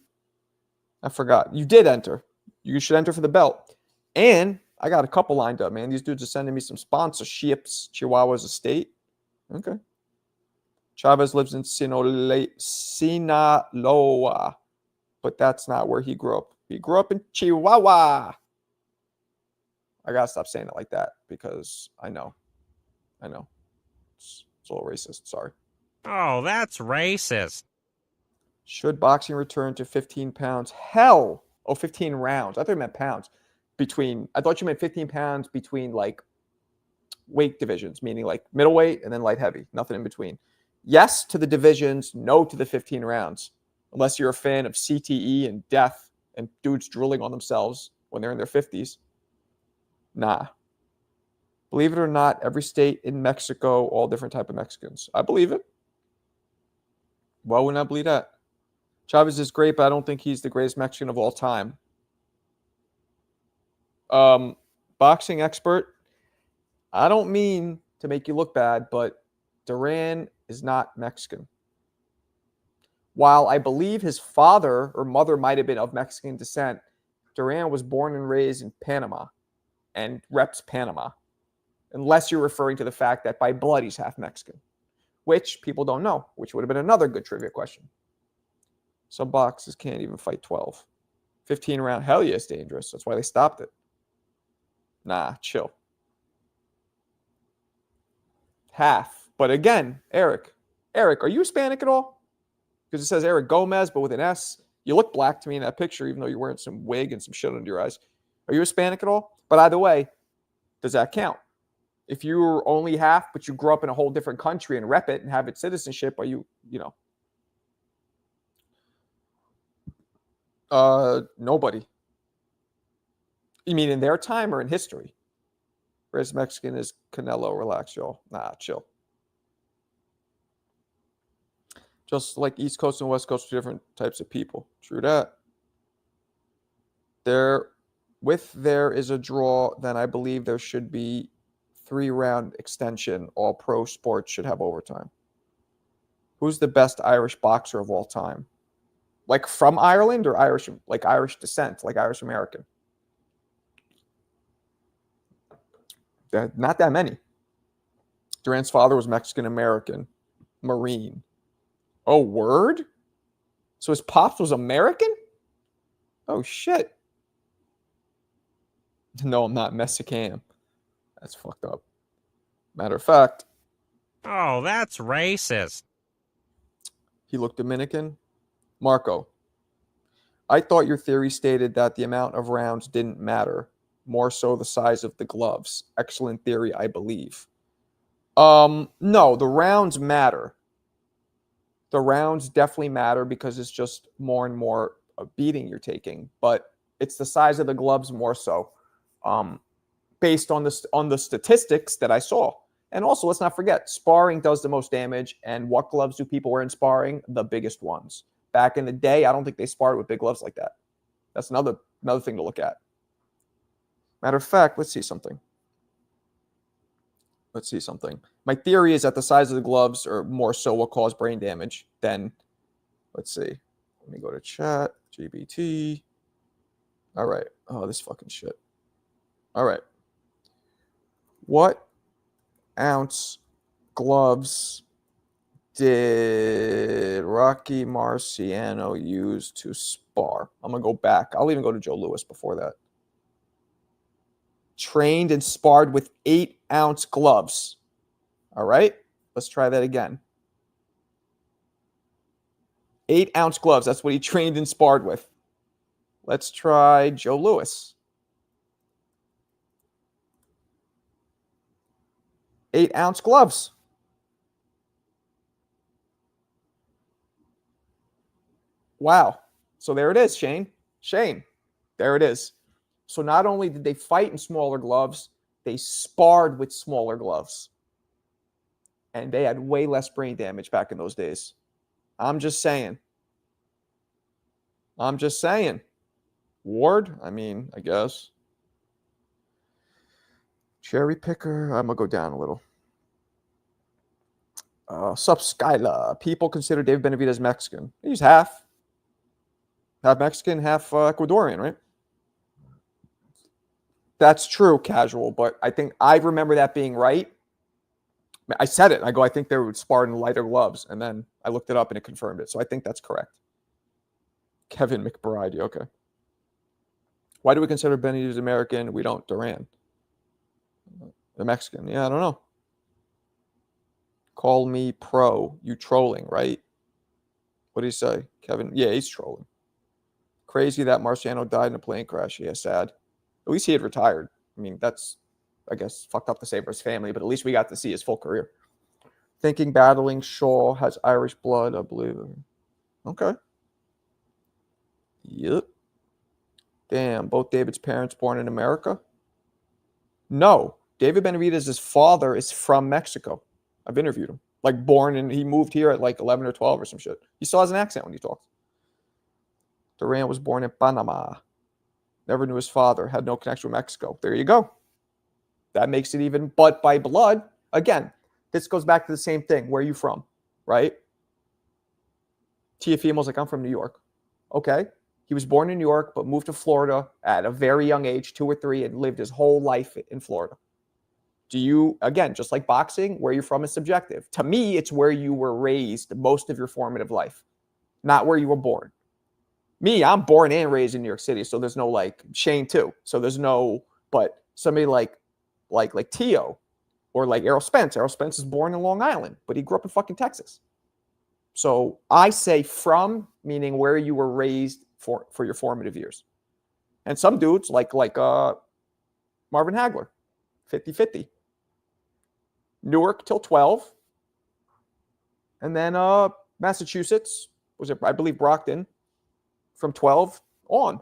I forgot. You did enter. You should enter for the belt. And I got a couple lined up, man. These dudes are sending me some sponsorships. Chihuahua's a state. Okay. Chavez lives in Sinaloa, but that's not where he grew up. He grew up in Chihuahua. I got to stop saying it like that because I know. It's a little racist. Sorry. Oh, that's racist. Should boxing return to 15 pounds? Hell. Oh, 15 rounds. I thought you meant pounds. I thought you meant 15 pounds between like weight divisions, meaning like middleweight and then light heavy. Nothing in between. Yes to the divisions, no to the 15 rounds. Unless you're a fan of CTE and death and dudes drooling on themselves when they're in their 50s. Nah. Believe it or not, every state in Mexico, all different type of Mexicans. I believe it. Why wouldn't I believe that? Chavez is great, but I don't think he's the greatest Mexican of all time. Boxing expert. I don't mean to make you look bad, but Duran is not Mexican. While I believe his father or mother might have been of Mexican descent, Duran was born and raised in Panama and reps Panama. Unless you're referring to the fact that by blood he's half Mexican, which people don't know, which would have been another good trivia question. Some boxers can't even fight 12. 15 round, hell yeah, it's dangerous. That's why they stopped it. Nah, chill. Half. But again, Eric, are you Hispanic at all? Because it says Eric Gomez, but with an S. You look black to me in that picture, even though you're wearing some wig and some shit under your eyes. Are you Hispanic at all? But either way, does that count? If you're only half, but you grew up in a whole different country and rep it and have its citizenship, are you, nobody. You mean in their time or in history? Race Mexican is Canelo. Relax, y'all. Nah, chill. Just like East Coast and West Coast are different types of people. True that. There is a draw, then I believe there should be 3-round extension. All pro sports should have overtime. Who's the best Irish boxer of all time? Like from Ireland or Irish, like Irish descent, like Irish American? Not that many. Durant's father was Mexican American, Marine. Oh, word? So his pops was American? Oh, shit. No, I'm not Mexican. That's fucked up. Matter of fact. Oh, that's racist. He looked Dominican. Marco, I thought your theory stated that the amount of rounds didn't matter, more so the size of the gloves. Excellent theory, I believe. No, the rounds matter. The rounds definitely matter because it's just more and more a beating you're taking, but it's the size of the gloves more so, based on the statistics that I saw. And also, let's not forget, sparring does the most damage. And what gloves do people wear in sparring? The biggest ones. Back in the day, I don't think they sparred with big gloves like that. That's another thing to look at. Matter of fact, let's see something. My theory is that the size of the gloves are more so what cause brain damage than, let's see. Let me go to chat, GBT. All right. Oh, this fucking shit. All right. What ounce gloves did Rocky Marciano use to spar? I'm going to go back. I'll even go to Joe Louis before that. Trained and sparred with 8-ounce gloves. All right. Let's try that again. 8-ounce gloves. That's what he trained and sparred with. Let's try Joe Louis. 8-ounce gloves. Wow. So there it is, Shane. There it is. So not only did they fight in smaller gloves, they sparred with smaller gloves. And they had way less brain damage back in those days. I'm just saying. Ward? I mean, I guess. Cherry picker. I'm going to go down a little. Sup, Skyla. People consider David Benavidez Mexican. He's half Mexican, half Ecuadorian, right? That's true, casual, but I think I remember that being right. I said it. I think they would spar in lighter gloves, and then I looked it up and it confirmed it. So I think that's correct. Kevin McBride, okay. Why do we consider Benavidez American? We don't. Duran. The Mexican. Yeah, I don't know. Call me pro. You trolling, right? What did he say? Kevin, yeah, he's trolling. Crazy that Marciano died in a plane crash. Yeah, sad. At least he had retired. I mean, that's, I guess, fucked up to say for his family, but at least we got to see his full career. Thinking battling Shaw has Irish blood, I believe. Okay. Yep. Damn, both David's parents born in America? No. David Benavidez's father is from Mexico. I've interviewed him. Like born and he moved here at like 11 or 12 or some shit. He still has an accent when he talks. Durant was born in Panama. Never knew his father. Had no connection with Mexico. There you go. That makes it even, but by blood, again, this goes back to the same thing. Where are you from? Right? Tiafimo's like, I'm from New York. Okay. He was born in New York, but moved to Florida at a very young age, 2 or 3, and lived his whole life in Florida. Do you, again, just like boxing, where you're from is subjective. To me, it's where you were raised most of your formative life, not where you were born. Me, I'm born and raised in New York City, so there's no like Shane too. So there's no, but somebody like Tio or like Errol Spence. Errol Spence is born in Long Island, but he grew up in fucking Texas. So I say from, meaning where you were raised for your formative years. And some dudes like Marvin Hagler, 50-50. Newark till 12. And then Massachusetts, was it, I believe, Brockton, from 12 on.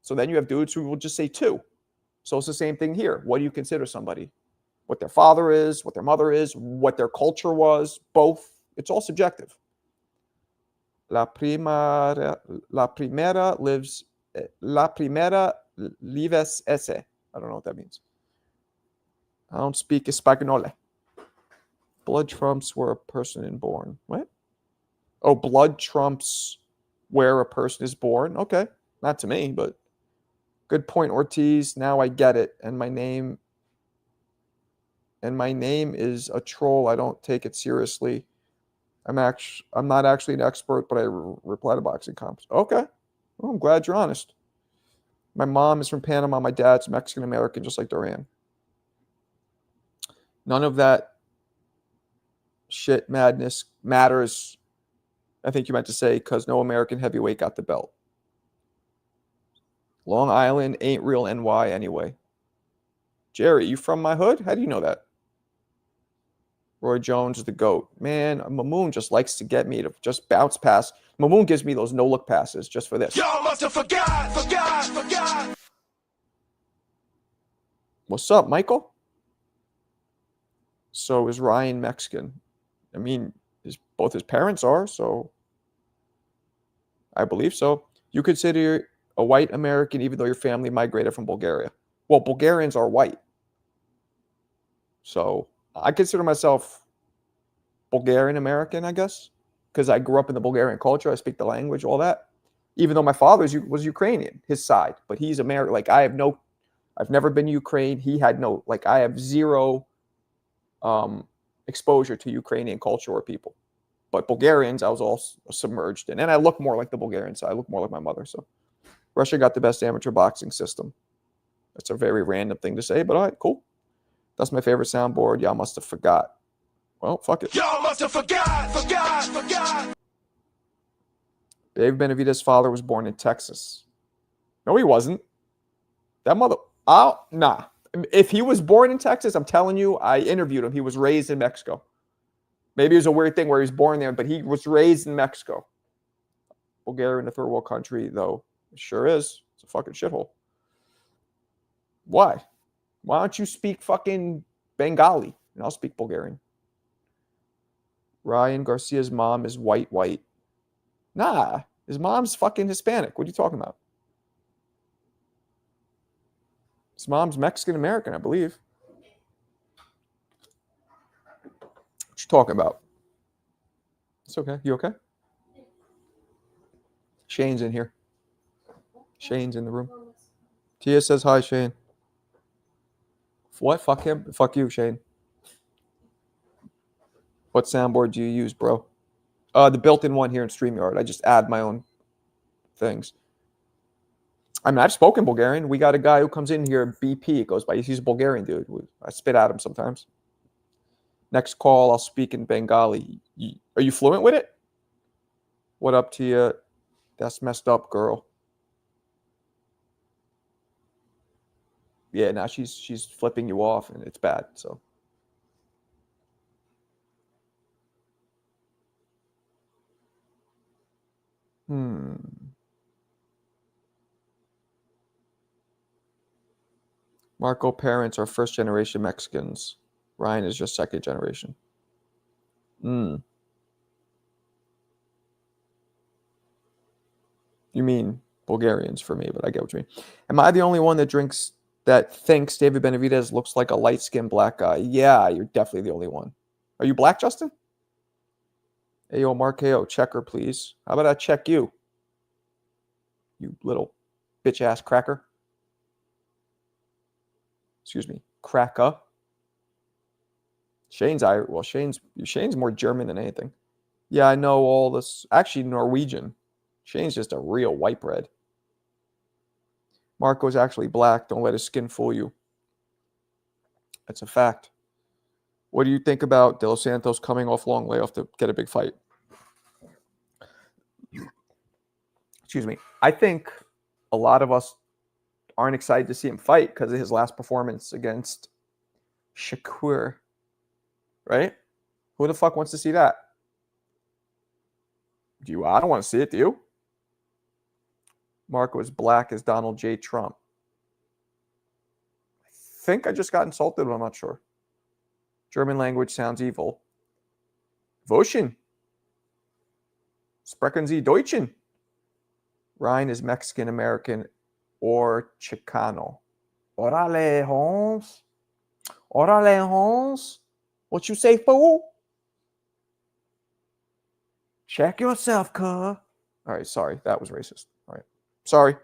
So then you have dudes who will just say 2. So it's the same thing here. What do you consider somebody? What their father is, what their mother is, what their culture was, both. It's all subjective. La primera lives esse. I don't know what that means. I don't speak Espagnole. Blood trumps where a person is born. What? Oh, blood trumps where a person is born. Okay. Not to me, but good point, Ortiz. Now I get it. And my name is a troll. I don't take it seriously. I'm not actually an expert, but I reply to boxing comps. Okay. Well, I'm glad you're honest. My mom is from Panama. My dad's Mexican American, just like Duran. None of that shit madness matters. I think you meant to say because no American heavyweight got the belt. Long Island ain't real NY anyway. Jerry, you from my hood? How do you know that? Roy Jones is the GOAT. Man, Mamoon just likes to get me to just bounce past. Mamoon gives me those no-look passes just for this. Y'all must have forgot. What's up, Michael? So is Ryan Mexican? I mean, both his parents are, so I believe so. You consider a white American even though your family migrated from Bulgaria. Well, Bulgarians are white. So I consider myself Bulgarian American, I guess, because I grew up in the Bulgarian culture. I speak the language, all that. Even though my father was Ukrainian, his side, but he's American. Like I've never been to Ukraine. He had I have zero exposure to Ukrainian culture or people. But Bulgarians, I was all submerged in. And I look more like the Bulgarian side. I look more like my mother. So Russia got the best amateur boxing system. That's a very random thing to say, but all right, cool. That's my favorite soundboard. Y'all must have forgot. Well, fuck it. Y'all must have forgot. Dave Benavidez's father was born in Texas. No, he wasn't. That mother... Oh, nah. If he was born in Texas, I'm telling you, I interviewed him. He was raised in Mexico. Maybe it was a weird thing where he was born there, but he was raised in Mexico. Bulgaria in a third world country, though. It sure is. It's a fucking shithole. Why? Why don't you speak fucking Bengali? And I'll speak Bulgarian. Ryan Garcia's mom is white. Nah, his mom's fucking Hispanic. What are you talking about? His mom's Mexican American, I believe. What you talking about? It's okay. You okay? Shane's in here. Shane's in the room. Tia says hi, Shane. What? Fuck him? Fuck you, Shane. What soundboard do you use, bro? The built-in one here in StreamYard. I just add my own things. I mean, I've spoken Bulgarian. We got a guy who comes in here, BP, it goes by. He's a Bulgarian dude. I spit at him sometimes. Next call, I'll speak in Bengali. Are you fluent with it? What up to you? That's messed up, girl. Yeah, now she's flipping you off, and it's bad, so. Marco parents are first generation Mexicans. Ryan is just second generation. You mean Bulgarians for me, but I get what you mean. Am I the only one that thinks David Benavidez looks like a light-skinned black guy? Yeah, you're definitely the only one. Are you black, Justin? Hey, yo, Markeo, checker, please. How about I check you? You little bitch-ass cracker. Excuse me, cracker. Shane's more German than anything. Yeah, I know all this. Actually, Norwegian. Shane's just a real white bread. Marco's actually black. Don't let his skin fool you. That's a fact. What do you think about De Los Santos coming off long layoff to get a big fight? Excuse me. I think a lot of us aren't excited to see him fight because of his last performance against Shakur. Right? Who the fuck wants to see that? I don't want to see it, do you? Marco is black as Donald J. Trump. think I just got insulted, but I'm not sure. German language sounds evil. Woschen. Sprechen Sie Deutschen? Ryan is Mexican American or Chicano. Orale, Holmes. Orale, Holmes. What you say, fool? Check yourself, cuh. All right, sorry. That was racist. All right. Sorry.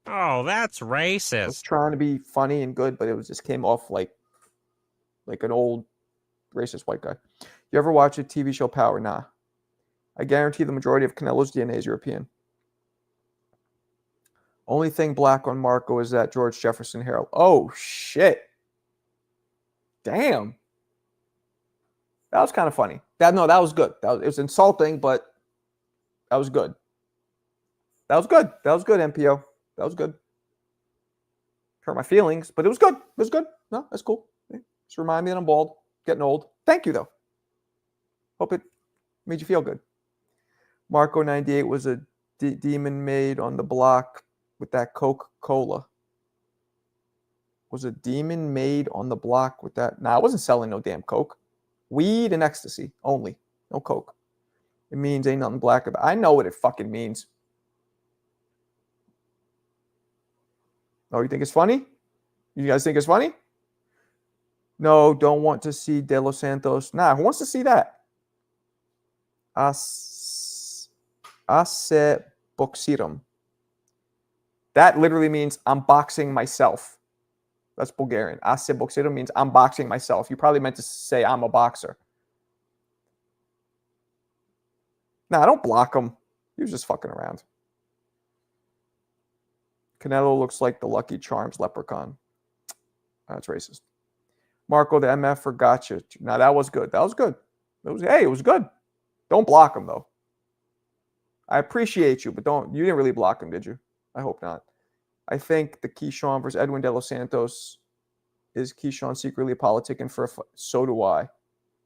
Oh, that's I was racist. trying to be funny and good, but it was just came off like an old racist white guy. You ever watch a TV show Power? Nah. I guarantee the majority of Canelo's DNA is European. Only thing black on Marco is that George Jefferson Harold. Oh, shit. Damn. That was kind of funny. That was good. It was insulting, but that was good. That was good. That was good, MPO. That was good. Hurt my feelings, but it was good. It was good. No, that's cool. Just remind me that I'm bald, getting old. Thank you, though. Hope it made you feel good. Marco 98 was a demon made on the block with that Coca-Cola. Was a demon made on the block with that? Nah, I wasn't selling no damn Coke. Weed and ecstasy only. No Coke. It means ain't nothing black about it. I know what it fucking means. Oh, you think it's funny? You guys think it's funny? No, don't want to see De Los Santos. Nah, who wants to see that? Ace boxirum. That literally means I'm boxing myself. That's Bulgarian. Ace boxirum means I'm boxing myself. You probably meant to say I'm a boxer. Nah, don't block him. He was just fucking around. Canelo looks like the Lucky Charms leprechaun. That's racist. Marco, the MF forgot you. Now that was good. That was good. It was good. Don't block him though. I appreciate you, but you didn't really block him, did you? I hope not. I think the Keyshawn versus Edwin De Los Santos is Keyshawn secretly politicking for so do I.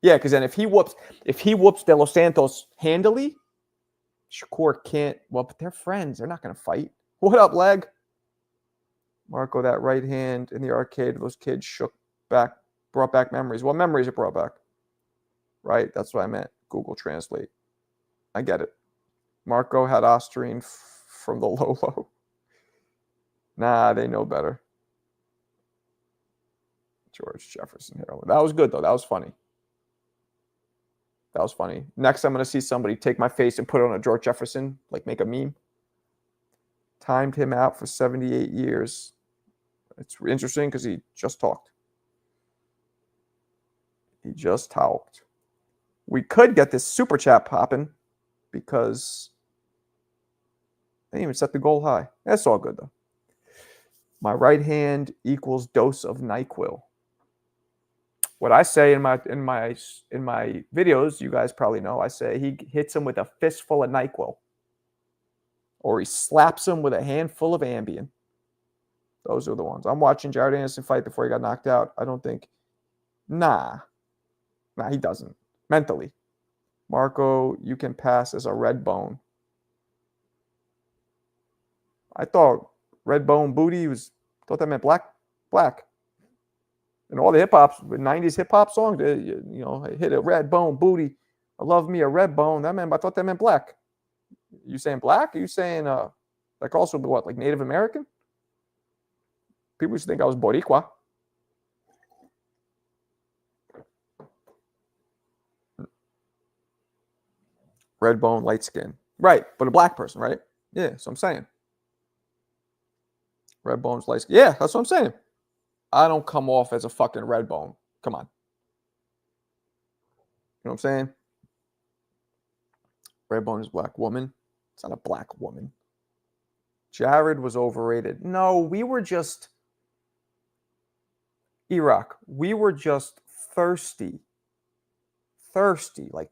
Yeah, because then if he whoops De Los Santos handily, Shakur can't. Well, but they're friends. They're not going to fight. What up, leg? Marco, that right hand in the arcade, those kids brought back memories. What memories it brought back? Right, that's what I meant. Google Translate. I get it. Marco had Osterine from the Lolo. Nah, they know better. George Jefferson Harold. That was good, though. That was funny. That was funny. Next, I'm going to see somebody take my face and put it on a George Jefferson, like make a meme. Timed him out for 78 years. It's interesting because he just talked. He just talked. We could get this super chat popping because they didn't even set the goal high. That's all good, though. My right hand equals dose of NyQuil. What I say in my videos, you guys probably know, I say he hits him with a fistful of NyQuil. Or he slaps him with a handful of Ambien. Those are the ones. I'm watching Jared Anderson fight before he got knocked out. I don't think. Nah, he doesn't. Mentally. Marco, you can pass as a red bone. I thought red bone booty thought that meant black. And all the 90s hip hop songs, I hit a red bone booty. I love me a red bone. I thought that meant black. You saying black? Are you saying like also what, like Native American? People used to think I was Boricua. Red bone, light skin. Right, but a black person, right? Yeah, so I'm saying. Red bone's light skin. Yeah, that's what I'm saying. I don't come off as a fucking red bone. Come on. You know what I'm saying? Red bone is black woman. It's not a black woman. Jared was overrated. No, we were just Iraq. We were just thirsty, like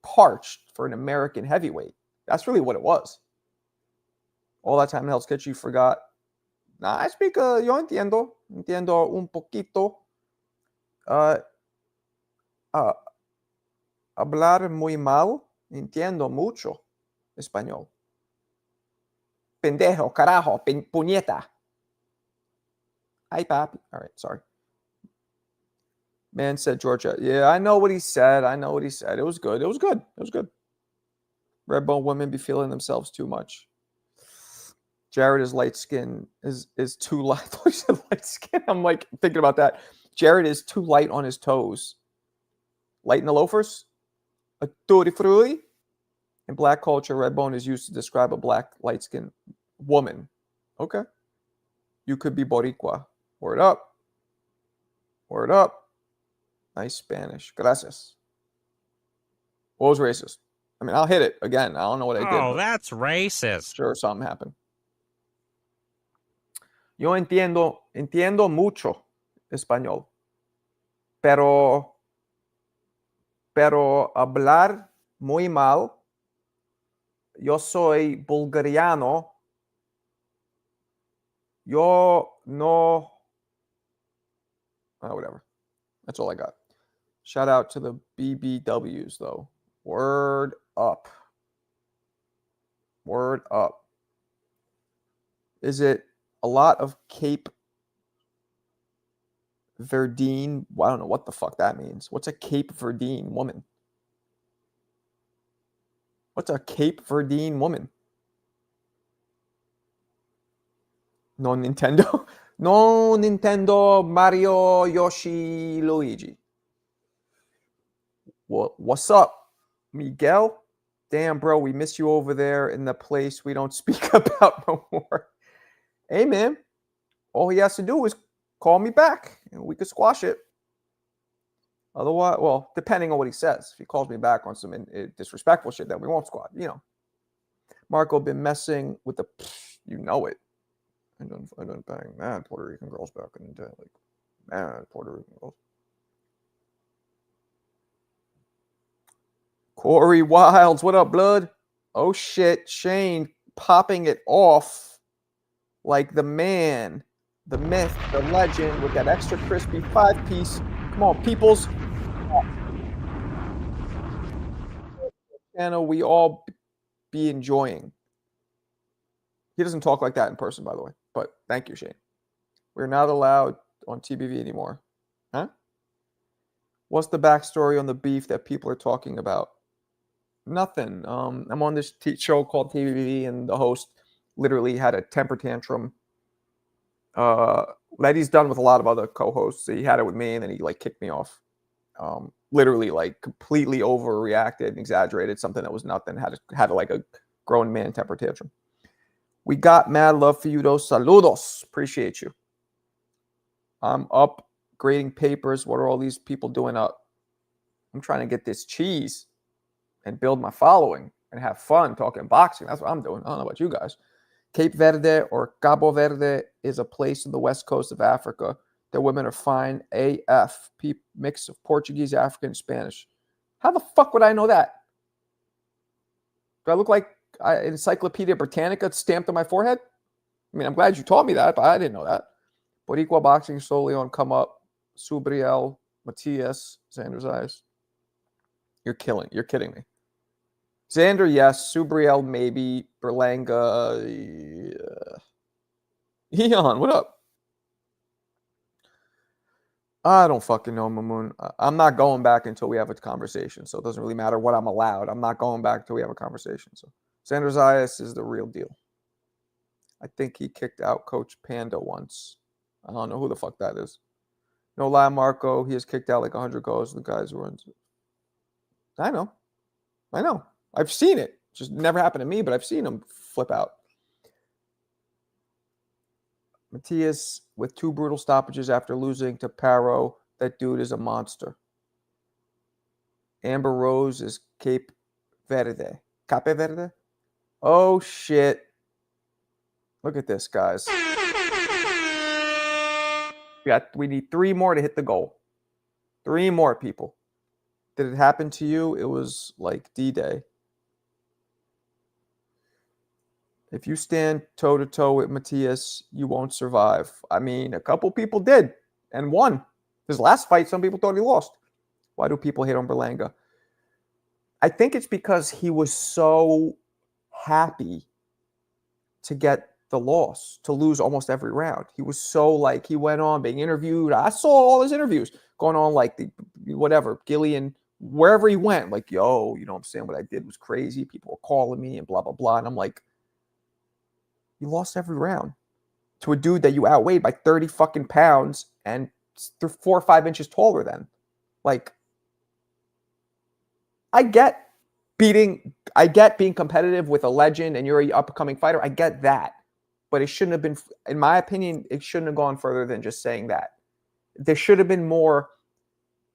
parched for an American heavyweight. That's really what it was. All that time in Hell's Kitchen, you forgot. Nah, I speak. Yo entiendo un poquito. Hablar muy mal. Entiendo mucho español. Pendejo, carajo, puñeta. Hi, Papi. All right, sorry. Man said Georgia. Yeah, I know what he said. I know what he said. It was good. It was good. It was good. Red bone women be feeling themselves too much. Jared is light skin is too light. I thought he said light skin. I'm like thinking about that. Jared is too light on his toes. Light in the loafers. A tutti frutti. In black culture, red bone is used to describe a black light skinned woman. Okay. You could be Boricua. Word up. Word up. Nice Spanish. Gracias. What was racist? I mean, I'll hit it again. I don't know what I did. Oh, But that's racist. sure, something happened. Yo entiendo mucho español, pero hablar muy mal. Yo soy bulgariano. Yo no. Whatever. That's all I got. Shout out to the BBWs, though. Word up. Word up. Is it a lot of Cape Verdine? Well, I don't know what the fuck that means. What's a Cape Verdine woman? What's a Cape Verdine woman? No Nintendo. No Nintendo, Mario, Yoshi, Luigi. What's up, Miguel? Damn, bro, we miss you over there in the place we don't speak about no more. Hey, man, all he has to do is call me back and we could squash it. Otherwise, well, depending on what he says. If he calls me back on some disrespectful shit, then we won't squat. You know, Marco been messing with the, you know it. I done bang mad Puerto Rican girls back in the day, like mad Puerto Rican girls. Corey Wilds, what up, blood? Oh shit, Shane popping it off like the man, the myth, the legend with that extra crispy 5-piece. Come on, peoples. Channel we all be enjoying. He doesn't talk like that in person, by the way. But thank you, Shane. We're not allowed on TBV anymore. Huh? What's the backstory on the beef that people are talking about? Nothing. I'm on this show called TBV, and the host literally had a temper tantrum. That he's done with a lot of other co-hosts. He had it with me, and then he like kicked me off. Literally, like completely overreacted and exaggerated something that was nothing. Had like a grown man temper tantrum. We got mad love for you, though. Saludos. Appreciate you. I'm upgrading papers. What are all these people doing up? I'm trying to get this cheese and build my following and have fun talking boxing. That's what I'm doing. I don't know about you guys. Cape Verde or Cabo Verde is a place in the west coast of Africa. The women are fine AF. Mix of Portuguese, African, and Spanish. How the fuck would I know that? Do I look like Encyclopedia Britannica stamped on my forehead? I mean, I'm glad you taught me that, but I didn't know that. Boricua boxing solely on come up. Subriel, Matias, Xander Zayas. You're kidding me. Xander, yes. Subriel, maybe. Burlango. Eon, what up? I don't fucking know, Mamoon. I'm not going back until we have a conversation, so it doesn't really matter what I'm allowed. I'm not going back until we have a conversation. So Xander Zayas is the real deal. I think he kicked out Coach Panda once. I don't know who the fuck that is. No lie, Marco. He has kicked out like 100 goals. The guys who runs. I know. I've seen it. Just never happened to me, but I've seen him flip out. Matias with 2 brutal stoppages after losing to Paro. That dude is a monster. Amber Rose is Cape Verde. Cape Verde? Oh, shit. Look at this, guys. We need 3 more to hit the goal. 3 more, people. Did it happen to you? It was like D-Day. If you stand toe-to-toe with Matias, you won't survive. I mean, a couple people did and won. His last fight, some people thought he lost. Why do people hate on Berlanga? I think it's because he was so happy to get the loss, to lose almost every round. He was so like, he went on being interviewed. I saw all his interviews going on like the whatever, Gillian, wherever he went, like, yo, you know what I'm saying? What I did was crazy. People were calling me and blah, blah, blah. And I'm like, you lost every round to a dude that you outweighed by 30 fucking pounds and 4 or 5 inches taller than. Like, I get being competitive with a legend and you're an upcoming fighter. I get that. But it shouldn't have been, in my opinion, it shouldn't have gone further than just saying that. There should have been more.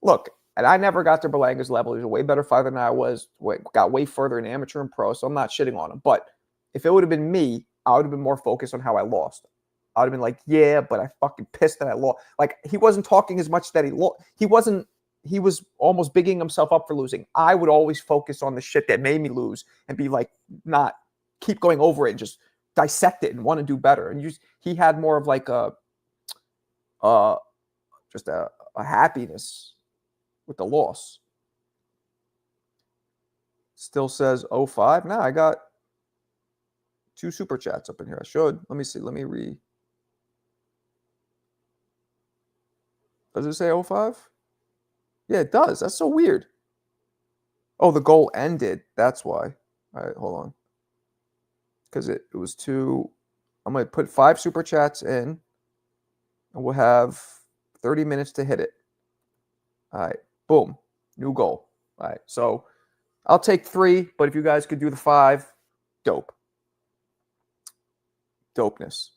Look, and I never got to Burlango's level. He was a way better fighter than I was. Got way further in amateur and pro, so I'm not shitting on him. But if it would have been me, I would have been more focused on how I lost. I would have been like, yeah, but I fucking pissed that I lost. Like, he wasn't talking as much that he lost. He was almost bigging himself up for losing. I would always focus on the shit that made me lose and be like, not keep going over it and just dissect it and want to do better. And he had more of like just a happiness with the loss. Still says 05. Nah, I got 2 super chats up in here. I should. Let me see. Let me read. Does it say 05? Yeah, it does. That's so weird. Oh, the goal ended. That's why. All right, hold on. Because it was 2. I'm going to put 5 super chats in. And we'll have 30 minutes to hit it. All right. Boom. New goal. All right. So I'll take 3, but if you guys could do the 5, dope. Dopeness.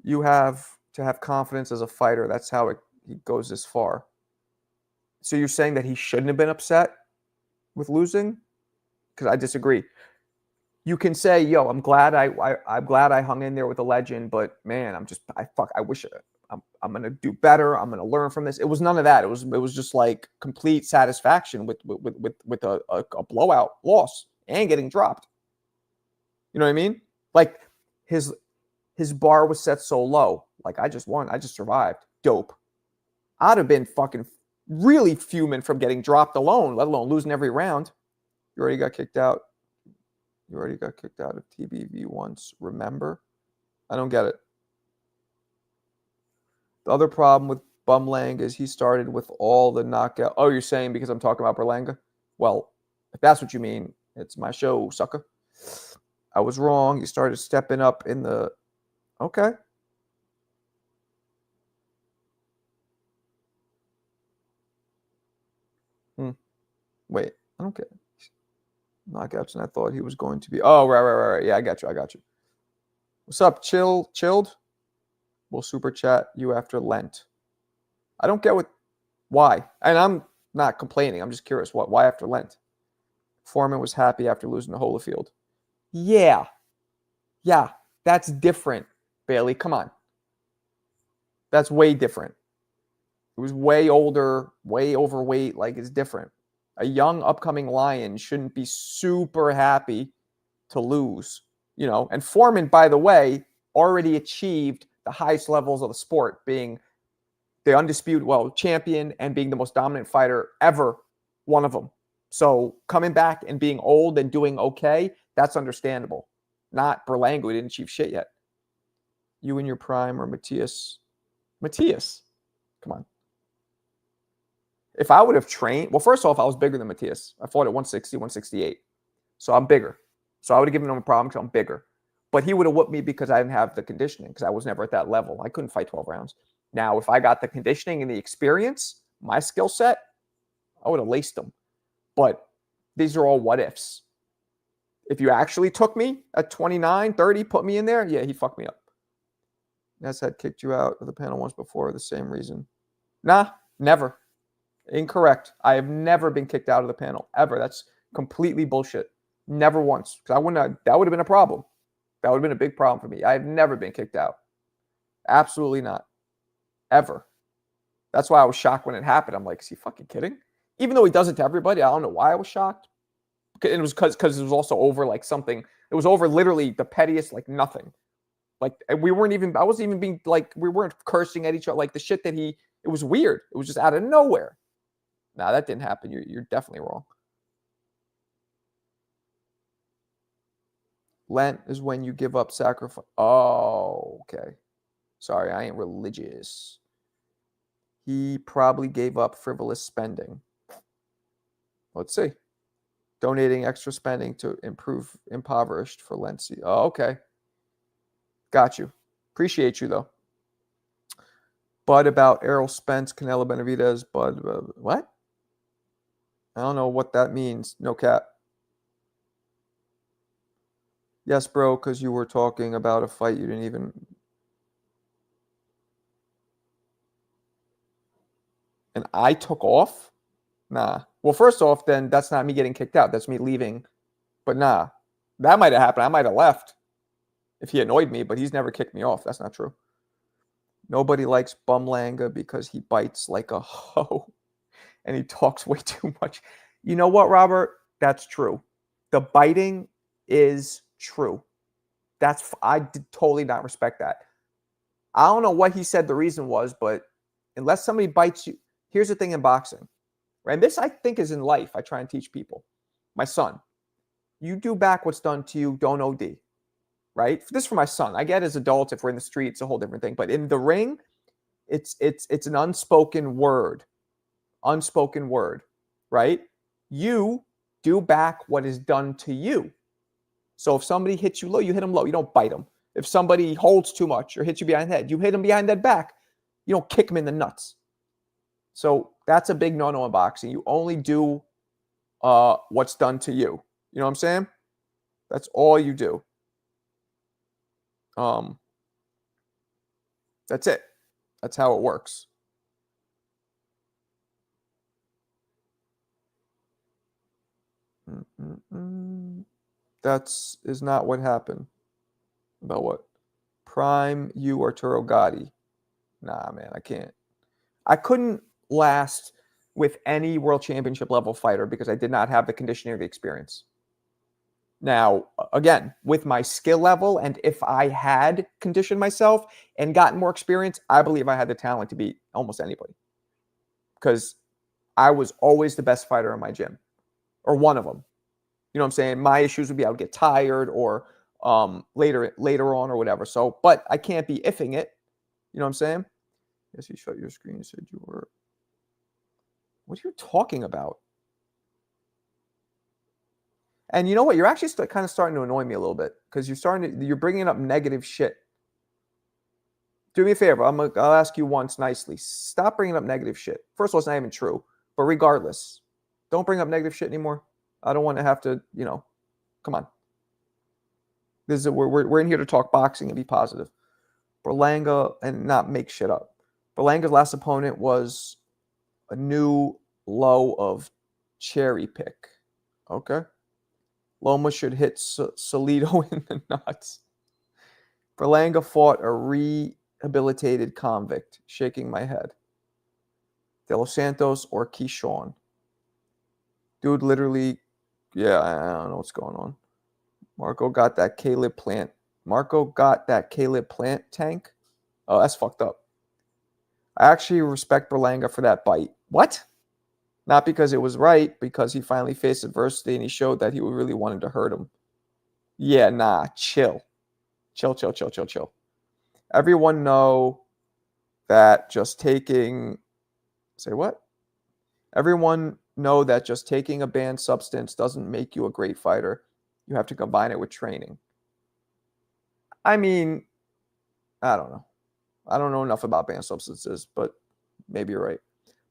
You have to have confidence as a fighter. That's how he goes this far. So you're saying that he shouldn't have been upset with losing? Because I disagree. You can say, yo, I'm glad I hung in there with a legend, but man, I wish I'm gonna do better. I'm gonna learn from this. It was none of that. It was just like complete satisfaction with a blowout loss and getting dropped. You know what I mean? Like his bar was set so low. Like, I just won. I just survived. Dope. I'd have been fucking really fuming from getting dropped alone, let alone losing every round. You already got kicked out. You already got kicked out of TBV once. Remember? I don't get it. The other problem with Bumlang is he started with all the knockout. Oh, you're saying because I'm talking about Burlango? Well, if that's what you mean, it's my show, sucker. I was wrong. You started stepping up in the... Okay. Wait, I don't get knockouts, and I thought he was going to be... Oh, right. Yeah, I got you. What's up, Chilled? We'll super chat you after Lent. I don't get why. And I'm not complaining. I'm just curious. Why after Lent? Foreman was happy after losing to Holyfield. Yeah, that's different, Bailey. Come on. That's way different. He was way older, way overweight. Like, it's different. A young upcoming lion shouldn't be super happy to lose, you know. And Foreman, by the way, already achieved the highest levels of the sport, being the undisputed champion and being the most dominant fighter ever, one of them. So coming back and being old and doing okay, that's understandable. Not Burlango, who didn't achieve shit yet. You in your prime or Matthias? Come on. If I would have trained, well, first off, I was bigger than Matthias. I fought at 160, 168. So I'm bigger. So I would have given him a problem because I'm bigger. But he would have whooped me because I didn't have the conditioning, because I was never at that level. I couldn't fight 12 rounds. Now, if I got the conditioning and the experience, my skill set, I would have laced him. But these are all what ifs. If you actually took me at 29, 30, put me in there, yeah, he fucked me up. Ness had kicked you out of the panel once before, the same reason. Nah, never. Incorrect. I have never been kicked out of the panel, ever. That's completely bullshit. Never once. Because that would have been a problem. That would have been a big problem for me. I have never been kicked out. Absolutely not. Ever. That's why I was shocked when it happened. I'm like, is he fucking kidding? Even though he does it to everybody, I don't know why I was shocked. It was because it was also over like something. It was over literally the pettiest, like nothing. Like, I wasn't even being like, we weren't cursing at each other. Like the shit that it was weird. It was just out of nowhere. Nah, that didn't happen. You're definitely wrong. Lent is when you give up sacrifice. Oh, okay. Sorry, I ain't religious. He probably gave up frivolous spending. Let's see. Donating extra spending to improve impoverished for Lent. Oh, okay. Got you. Appreciate you, though. Bud about Errol Spence, Canelo Benavidez. Bud, what? I don't know what that means. No cap. Yes, bro, because you were talking about a fight you didn't even... And I took off? Nah. Well, first off, then that's not me getting kicked out. That's me leaving. But nah. That might have happened. I might have left if he annoyed me, but he's never kicked me off. That's not true. Nobody likes Burlango because he bites like a hoe and he talks way too much. You know what, Robert? That's true. The biting is true. I did totally not respect that. I don't know what he said the reason was, but unless somebody bites you, here's the thing in boxing, right? And this I think is in life. I try and teach people. My son, you do back what's done to you, don't OD, right? This is for my son. I get as adults, if we're in the street, it's a whole different thing. But in the ring, it's an unspoken word, right? You do back what is done to you. So if somebody hits you low, you hit them low. You don't bite them. If somebody holds too much or hits you behind the head, you hit them behind that back. You don't kick them in the nuts. So that's a big no-no in boxing. You only do what's done to you. You know what I'm saying? That's all you do. That's it. That's how it works. That is not what happened. About what? Prime you Arturo Gatti. Nah, man, I can't. I couldn't last with any world championship level fighter because I did not have the conditioning or the experience. Now, again, with my skill level, and if I had conditioned myself and gotten more experience, I believe I had the talent to beat almost anybody. Because I was always the best fighter in my gym, or one of them. You know what I'm saying? My issues would be I would get tired or later on or whatever. So, but I can't be iffing it. You know what I'm saying? Yes, you shut your screen and said you were. What are you talking about? And you know what? You're actually kind of starting to annoy me a little bit because you're bringing up negative shit. Do me a favor. I'll ask you once nicely. Stop bringing up negative shit. First of all, it's not even true. But regardless, don't bring up negative shit anymore. I don't want to have to, come on. We're in here to talk boxing and be positive. Burlango and not make shit up. Burlango's last opponent was a new low of cherry pick. Okay. Loma should hit Salido in the nuts. Burlango fought a rehabilitated convict, shaking my head. De Los Santos or Keyshawn. Dude, literally, yeah, I don't know what's going on. Marco got that Caleb Plant. Marco got that Caleb Plant tank? Oh, that's fucked up. I actually respect Burlango for that bite. What? Not because it was right, because he finally faced adversity and he showed that he really wanted to hurt him. Yeah, nah, chill. Chill. Everyone know that just taking... Say what? Everyone know that just taking a banned substance doesn't make you a great fighter. You have to combine it with training. I mean, I don't know. I don't know enough about banned substances, but maybe you're right.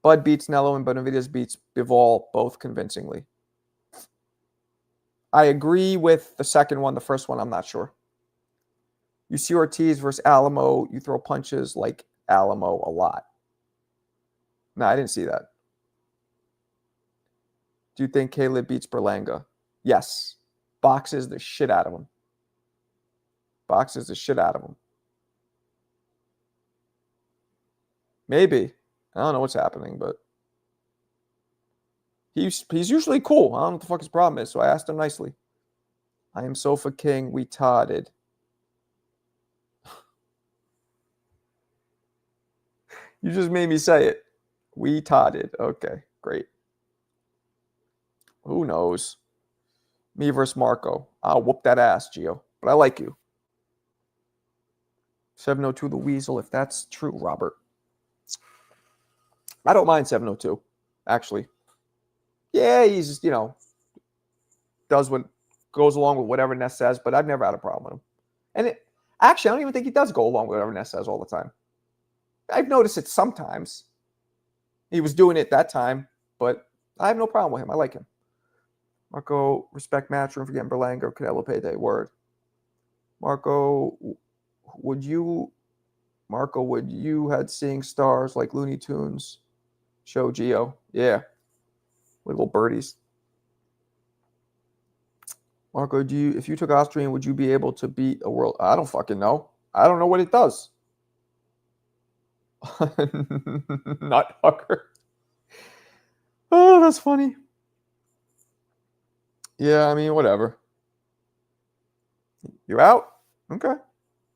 Bud beats Nello and Benavidez beats Bivol both convincingly. I agree with the second one. The first one, I'm not sure. You see Ortiz versus Alamo. You throw punches like Alamo a lot. No, I didn't see that. Do you think Caleb beats Burlango? Yes. Boxes the shit out of him. Maybe. I don't know what's happening, but he's usually cool. I don't know what the fuck his problem is, so I asked him nicely. I am Sofa King. We todded. You just made me say it. We todded. Okay, great. Who knows? Me versus Marco. I'll whoop that ass, Gio. But I like you. 702 the Weasel, if that's true, Robert. I don't mind 702, actually. Yeah, he's, does what goes along with whatever Ness says, but I've never had a problem with him. And actually, I don't even think he does go along with whatever Ness says all the time. I've noticed it sometimes. He was doing it that time, but I have no problem with him. I like him. Marco, respect Matchroom for getting Burlango, Canelo payday. Word. Marco, would you had seeing stars like Looney Tunes show Geo? Yeah. Little birdies. Marco, if you took Austrian, would you be able to beat a world? I don't fucking know. I don't know what it does. Not Hucker. Oh, that's funny. Yeah, I mean, whatever. You're out? Okay.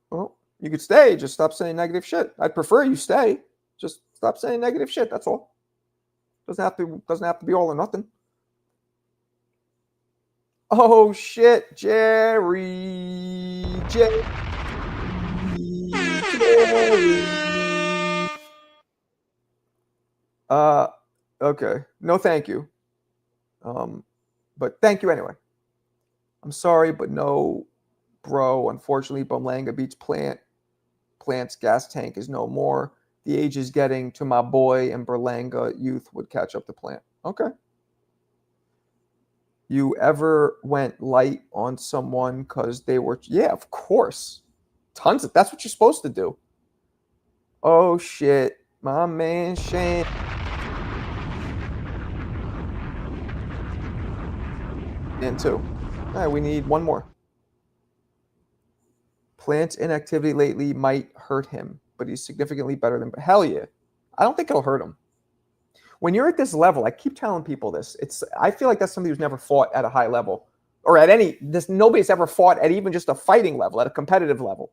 Well, you could stay. Just stop saying negative shit. I'd prefer you stay. Just stop saying negative shit. That's all. Doesn't have to be all or nothing. Oh shit, Jerry. Okay. No, thank you. But thank you anyway. I'm sorry, but no, bro. Unfortunately, Burlango beats Plant. Plant's gas tank is no more. The age is getting to my boy, and Burlango youth would catch up to Plant. Okay. You ever went light on someone because they were... Yeah, of course. Tons of... That's what you're supposed to do. Oh, shit. My man Shane... And 2. All right, we need one more. Plant's inactivity lately might hurt him, but he's significantly better than... Hell yeah. I don't think it'll hurt him. When you're at this level, I keep telling people this. I feel like that's somebody who's never fought at a high level. Or at any... Nobody's ever fought at even just a fighting level, at a competitive level.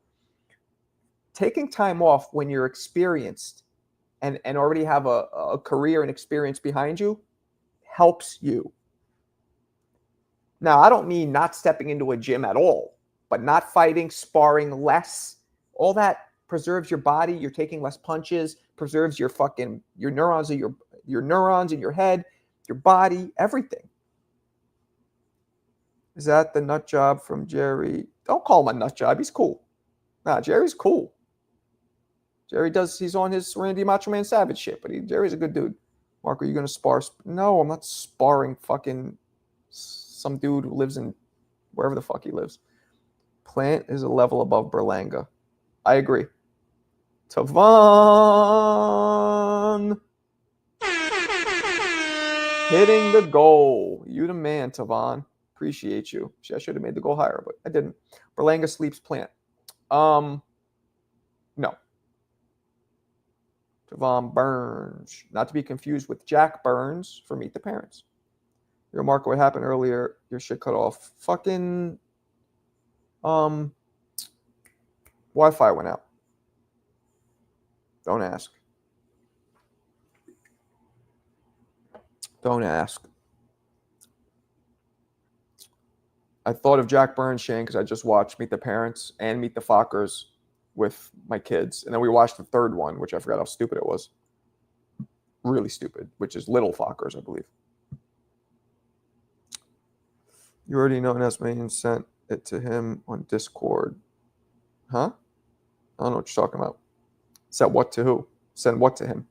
Taking time off when you're experienced and already have a career and experience behind you helps you. Now, I don't mean not stepping into a gym at all, but not fighting, sparring less. All that preserves your body. You're taking less punches, preserves your neurons of your neurons in your head, your body, everything. Is that the nut job from Jerry? Don't call him a nut job. He's cool. Nah, Jerry's cool. He's on his Randy Macho Man Savage shit, but Jerry's a good dude. Mark, are you going to spar? No, I'm not sparring fucking some dude who lives in wherever the fuck he lives. Plant is a level above Burlango. I agree. Tavon hitting the goal. You the man, Tavon. Appreciate you. I should have made the goal higher, but I didn't. Burlango sleeps Plant. No. Tavon Burns. Not to be confused with Jack Burns for Meet the Parents. Your Marco, what happened earlier? Your shit cut off. Fucking Wi-Fi went out. Don't ask. Don't ask. I thought of Jack Burns, Shane, because I just watched Meet the Parents and Meet the Fockers with my kids. And then we watched the third one, which I forgot how stupid it was. Really stupid, which is Little Fockers, I believe. You already know Nesman sent it to him on Discord. Huh? I don't know what you're talking about. Sent what to who? Send what to him?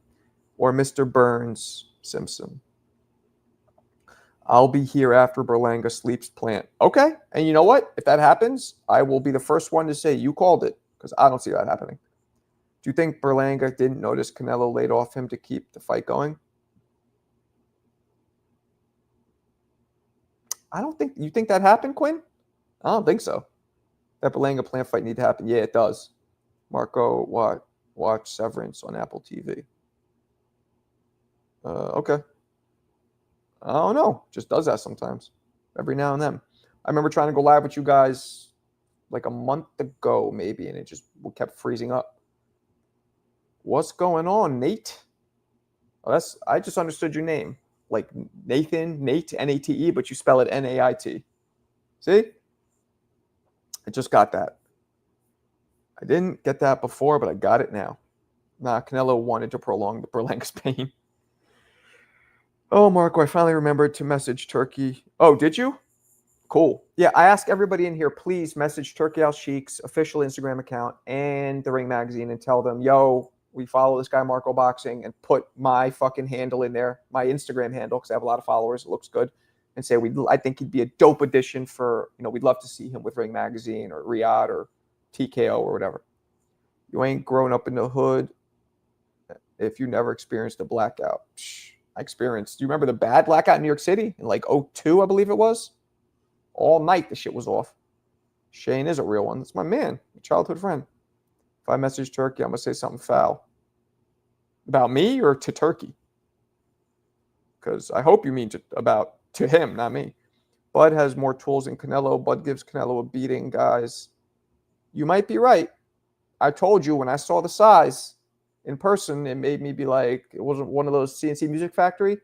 Or Mr. Burns Simpson. I'll be here after Burlango sleeps Plant. Okay. And you know what? If that happens, I will be the first one to say you called it, because I don't see that happening. Do you think Burlango didn't notice Canelo laid off him to keep the fight going? I don't think... You think that happened, Quinn? I don't think so. That Burlango Plant fight need to happen. Yeah, it does. Marco, watch Severance on Apple TV. Okay. I don't know. Just does that sometimes. Every now and then. I remember trying to go live with you guys like a month ago, maybe, and it just kept freezing up. What's going on, Nate? Oh, I just understood your name. Like Nathan, Nate, N-A-T-E, but you spell it N-A-I-T. See? I just got that. I didn't get that before, but I got it now. Nah, Canelo wanted to prolong the Burlango's pain. Oh, Marco, I finally remembered to message Turkey. Oh, did you? Cool. Yeah, I ask everybody in here, please message Turkey Al Sheik's official Instagram account and the Ring Magazine and tell them, yo, we follow this guy, Marco Boxing, and put my fucking handle in there, my Instagram handle, because I have a lot of followers. It looks good. And say, I think he'd be a dope addition for, we'd love to see him with Ring Magazine or Riyadh or TKO or whatever. You ain't grown up in the hood if you never experienced a blackout. I experienced. Do you remember the bad blackout in New York City in like 2002, I believe it was? All night the shit was off. Shane is a real one. That's my man, my childhood friend. If I message Turkey, I'm going to say something foul. About me or to Turkey? Because I hope you mean to him, not me. Bud has more tools than Canelo. Bud gives Canelo a beating, guys. You might be right. I told you when I saw the size in person, it made me be like, it wasn't one of those CNC Music Factory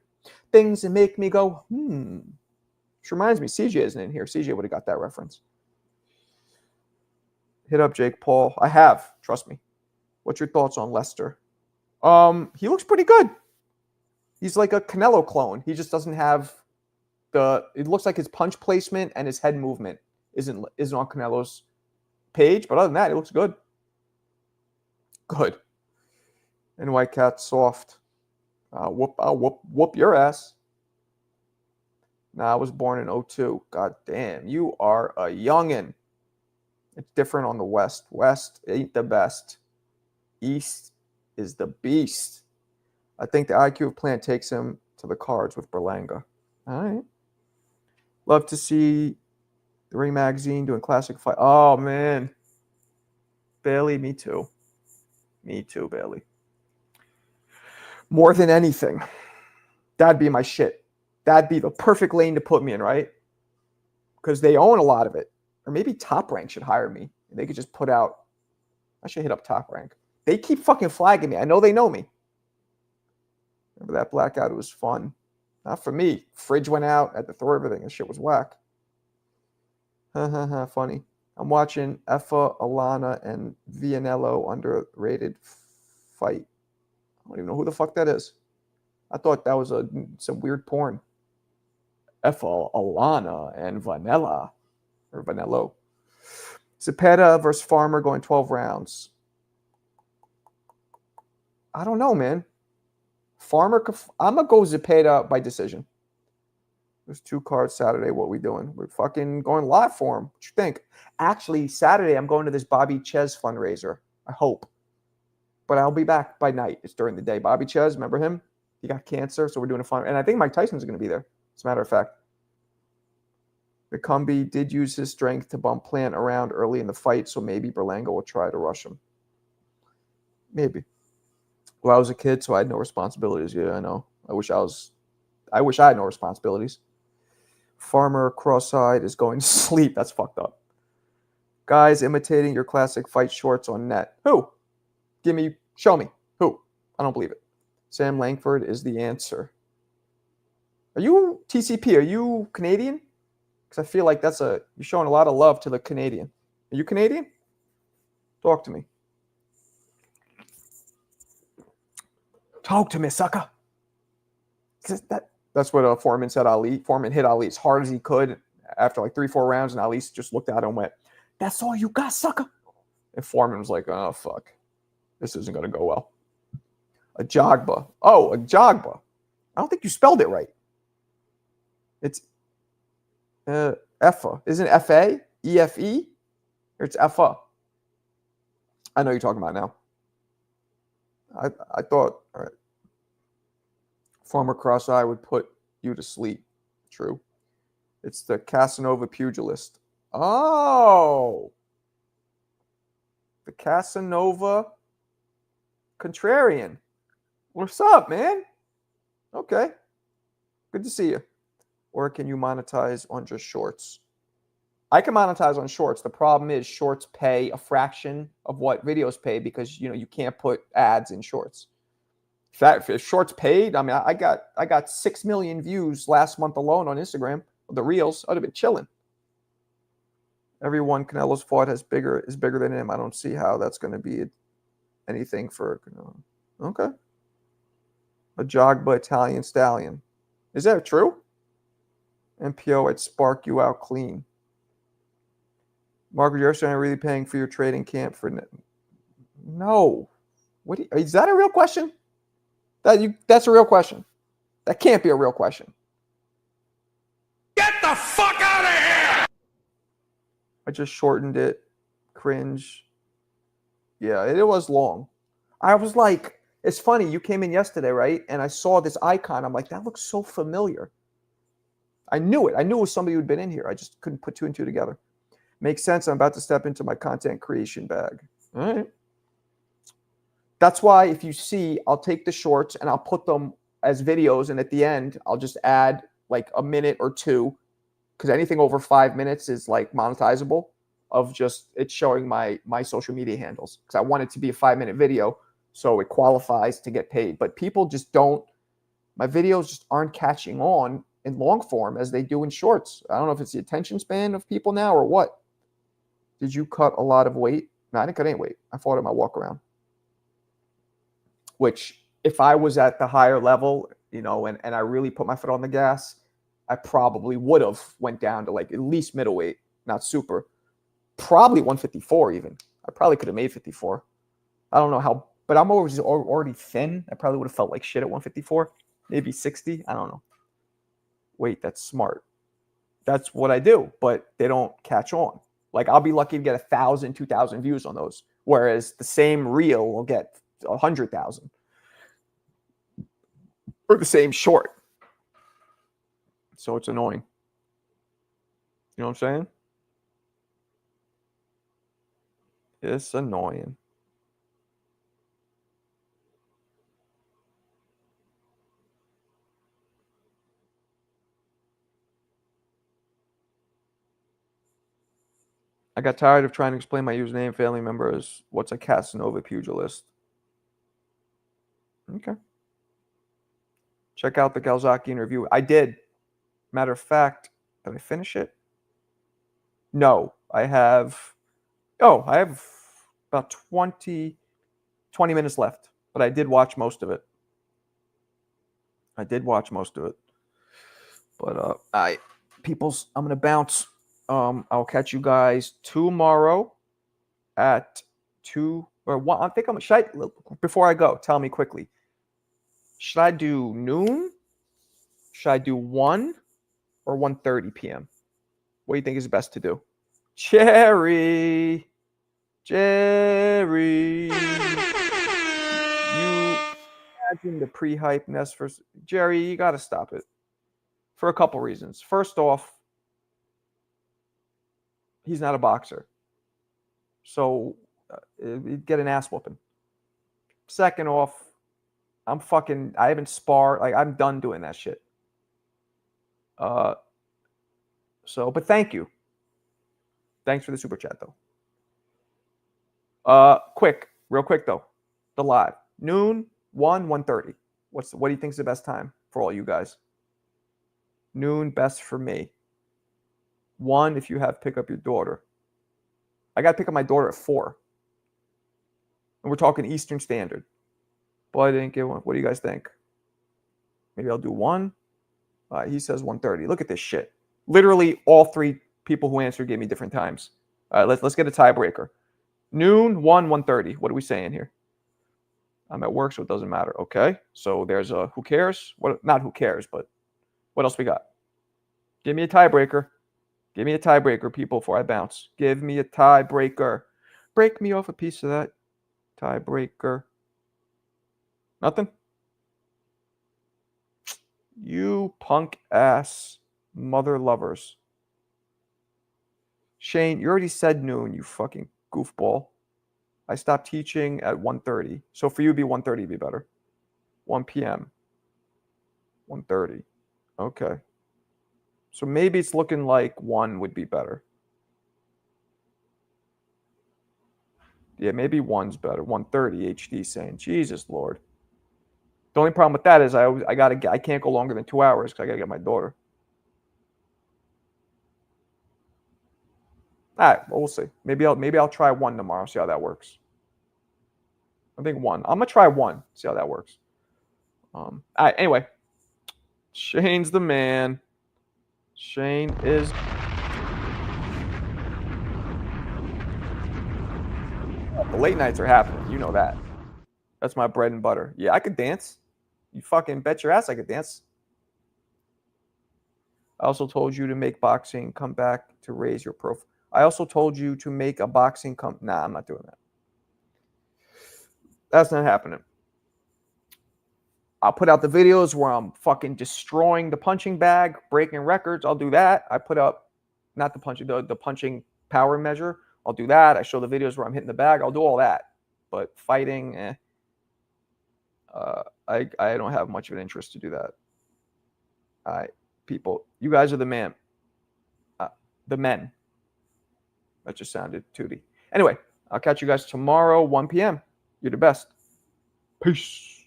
things that make me go, Which reminds me, CJ isn't in here. CJ would have got that reference. Hit up Jake Paul. I have. Trust me. What's your thoughts on Lester? He looks pretty good. He's like a Canelo clone. He just doesn't have it looks like his punch placement and his head movement isn't on Canelo's page. But other than that, it looks good. Good. And White Cat soft. I'll whoop your ass. Nah, I was born in 2002. God damn, you are a youngin'. It's different on the West. West ain't the best. East is the beast. I think the IQ of Plant takes him to the cards with Berlanga. All right. Love to see the Ring Magazine doing classic fight. Oh, man. Bailey, me too. Me too, Bailey. More than anything, that'd be my shit. That'd be the perfect lane to put me in, right? Because they own a lot of it. Or maybe Top Rank should hire me. They could just put out. I should hit up Top Rank. They keep fucking flagging me. I know they know me. Remember that blackout? It was fun. Not for me. Fridge went out. I had to throw everything. This shit was whack. Funny. I'm watching Effa, Alana, and Vianello underrated fight. I don't even know who the fuck that is. I thought that was some weird porn. Effa, Alana, and Vanella. Or Vanello. Zepeda versus Farmer going 12 rounds. I don't know, man. Farmer, I'm going to go Zepeda by decision. There's 2 cards Saturday. What we doing? We're fucking going live for him. What you think? Actually, Saturday, I'm going to this Bobby Ches fundraiser. I hope. But I'll be back by night. It's during the day. Bobby Ches, remember him? He got cancer, so we're doing a fun. And I think Mike Tyson's going to be there, as a matter of fact. McCumbie did use his strength to bump Plant around early in the fight, so maybe Berlango will try to rush him. Maybe. Well, I was a kid, so I had no responsibilities. Yeah, I know. I wish I had no responsibilities. Farmer cross-eyed is going to sleep. That's fucked up. Guys imitating your classic fight shorts on net. Who? Show me. Who? I don't believe it. Sam Langford is the answer. Are you TCP? Are you Canadian? Because I feel like you're showing a lot of love to the Canadian. Are you Canadian? Talk to me. Talk to me, sucker. That's what Foreman said. Foreman hit Ali as hard as he could after like 3-4 rounds, and Ali just looked at him and went, "That's all you got, sucker." And Foreman was like, "Oh fuck, this isn't gonna go well." A Jogba. Oh, a Jogba. I don't think you spelled it right. It's Effa. Isn't it F-A? E-F-E? Or it's Effa? I know you're talking about now. I thought, all right. Former cross-eye would put you to sleep. True. It's the Casanova pugilist. Oh. The Casanova contrarian. What's up, man? Okay. Good to see you. Or can you monetize on just shorts? I can monetize on shorts. The problem is shorts pay a fraction of what videos pay because you can't put ads in shorts. If shorts paid, I mean, I got 6 million views last month alone on Instagram. The reels, I'd have been chilling. Everyone Canelo's fought is bigger than him. I don't see how that's going to be anything for Canelo. Okay. A Jogba Italian stallion. Is that true? MPO, I'd spark you out clean. Margaret, you're saying really paying for your trading camp for no. Is that a real question? That's a real question. That can't be a real question. Get the fuck out of here! I just shortened it. Cringe. Yeah, it was long. I was like, it's funny. You came in yesterday, right? And I saw this icon. I'm like, that looks so familiar. I knew it. I knew it was somebody who'd been in here. I just couldn't put two and two together. Makes sense. I'm about to step into my content creation bag. All right. That's why if you see, I'll take the shorts and I'll put them as videos. And at the end, I'll just add like a minute or two, because anything over 5 minutes is like monetizable, of just it showing my social media handles, because I want it to be a 5-minute video so it qualifies to get paid. But people just don't, my videos just aren't catching on in long form as they do in shorts. I don't know if it's the attention span of people now or what. Did you cut a lot of weight? No, I didn't cut any weight. I fought at my walk around. Which, if I was at the higher level, and I really put my foot on the gas, I probably would have went down to like at least middleweight, not super. Probably 154 even. I probably could have made 54. I don't know how, but I'm already thin. I probably would have felt like shit at 154, maybe 60. I don't know. Wait, that's smart. That's what I do, but they don't catch on. Like, I'll be lucky to get 1,000, 2,000 views on those, whereas the same reel will get 100,000 or the same short. So it's annoying. You know what I'm saying? It's annoying. I got tired of trying to explain my username, family members. What's a Casanova pugilist? Okay. Check out the Galzaki interview. I did. Matter of fact, did I finish it? No, I have. Oh, I have about 20 minutes left, but I did watch most of it. But I'm gonna bounce. I'll catch you guys tomorrow at 2 or 1. I think before I go, tell me quickly. Should I do noon? Should I do 1 or 1:30 p.m.? What do you think is best to do? Jerry. You imagine the pre-hype nest for Jerry, you got to stop it for a couple reasons. First off, he's not a boxer, so he'd get an ass whooping. Second off, I haven't sparred. Like, I'm done doing that shit. But thank you. Thanks for the super chat though. Real quick though. The live. Noon, 1, 1:30. What do you think is the best time for all you guys? Noon, best for me. 1 if you have pick up your daughter. I got to pick up my daughter at 4. And we're talking Eastern Standard. But I didn't get one. What do you guys think? Maybe I'll do 1. He says 1:30. Look at this shit. Literally all 3 people who answered gave me different times. All right, let's get a tiebreaker. Noon, 1, 1:30. What are we saying here? I'm at work, so it doesn't matter. Okay, so there's a who cares? Not who cares, but what else we got? Give me a tiebreaker. Give me a tiebreaker, people, before I bounce. Give me a tiebreaker. Break me off a piece of that tiebreaker. Nothing? You punk ass mother lovers. Shane, you already said noon, you fucking goofball. I stopped teaching at 1:30. So for you, it'd be 1:30 be better. 1 p.m. 1:30. Okay. So maybe it's looking like 1 would be better. Yeah, maybe 1's better. 1:30 HD saying, Jesus Lord. The only problem with that is I can't go longer than 2 hours because I gotta get my daughter. All right, well, we'll see. Maybe I'll try one tomorrow. See how that works. I think one. I'm gonna try one. See how that works. All right. Anyway, Shane's the man. Shane is. The late nights are happening. You know that. That's my bread and butter. Yeah, I could dance. You fucking bet your ass I could dance. I also told you to make boxing come back to raise your profile. I also told you to make a boxing come. Nah, I'm not doing that. That's not happening. I'll put out the videos where I'm fucking destroying the punching bag, breaking records. I'll do that. I put up, not the punching, the punching power measure. I'll do that. I show the videos where I'm hitting the bag. I'll do all that. But fighting, I don't have much of an interest to do that. All right, people, you guys are the man. The men. That just sounded tooty. Anyway, I'll catch you guys tomorrow, 1 p.m. You're the best. Peace.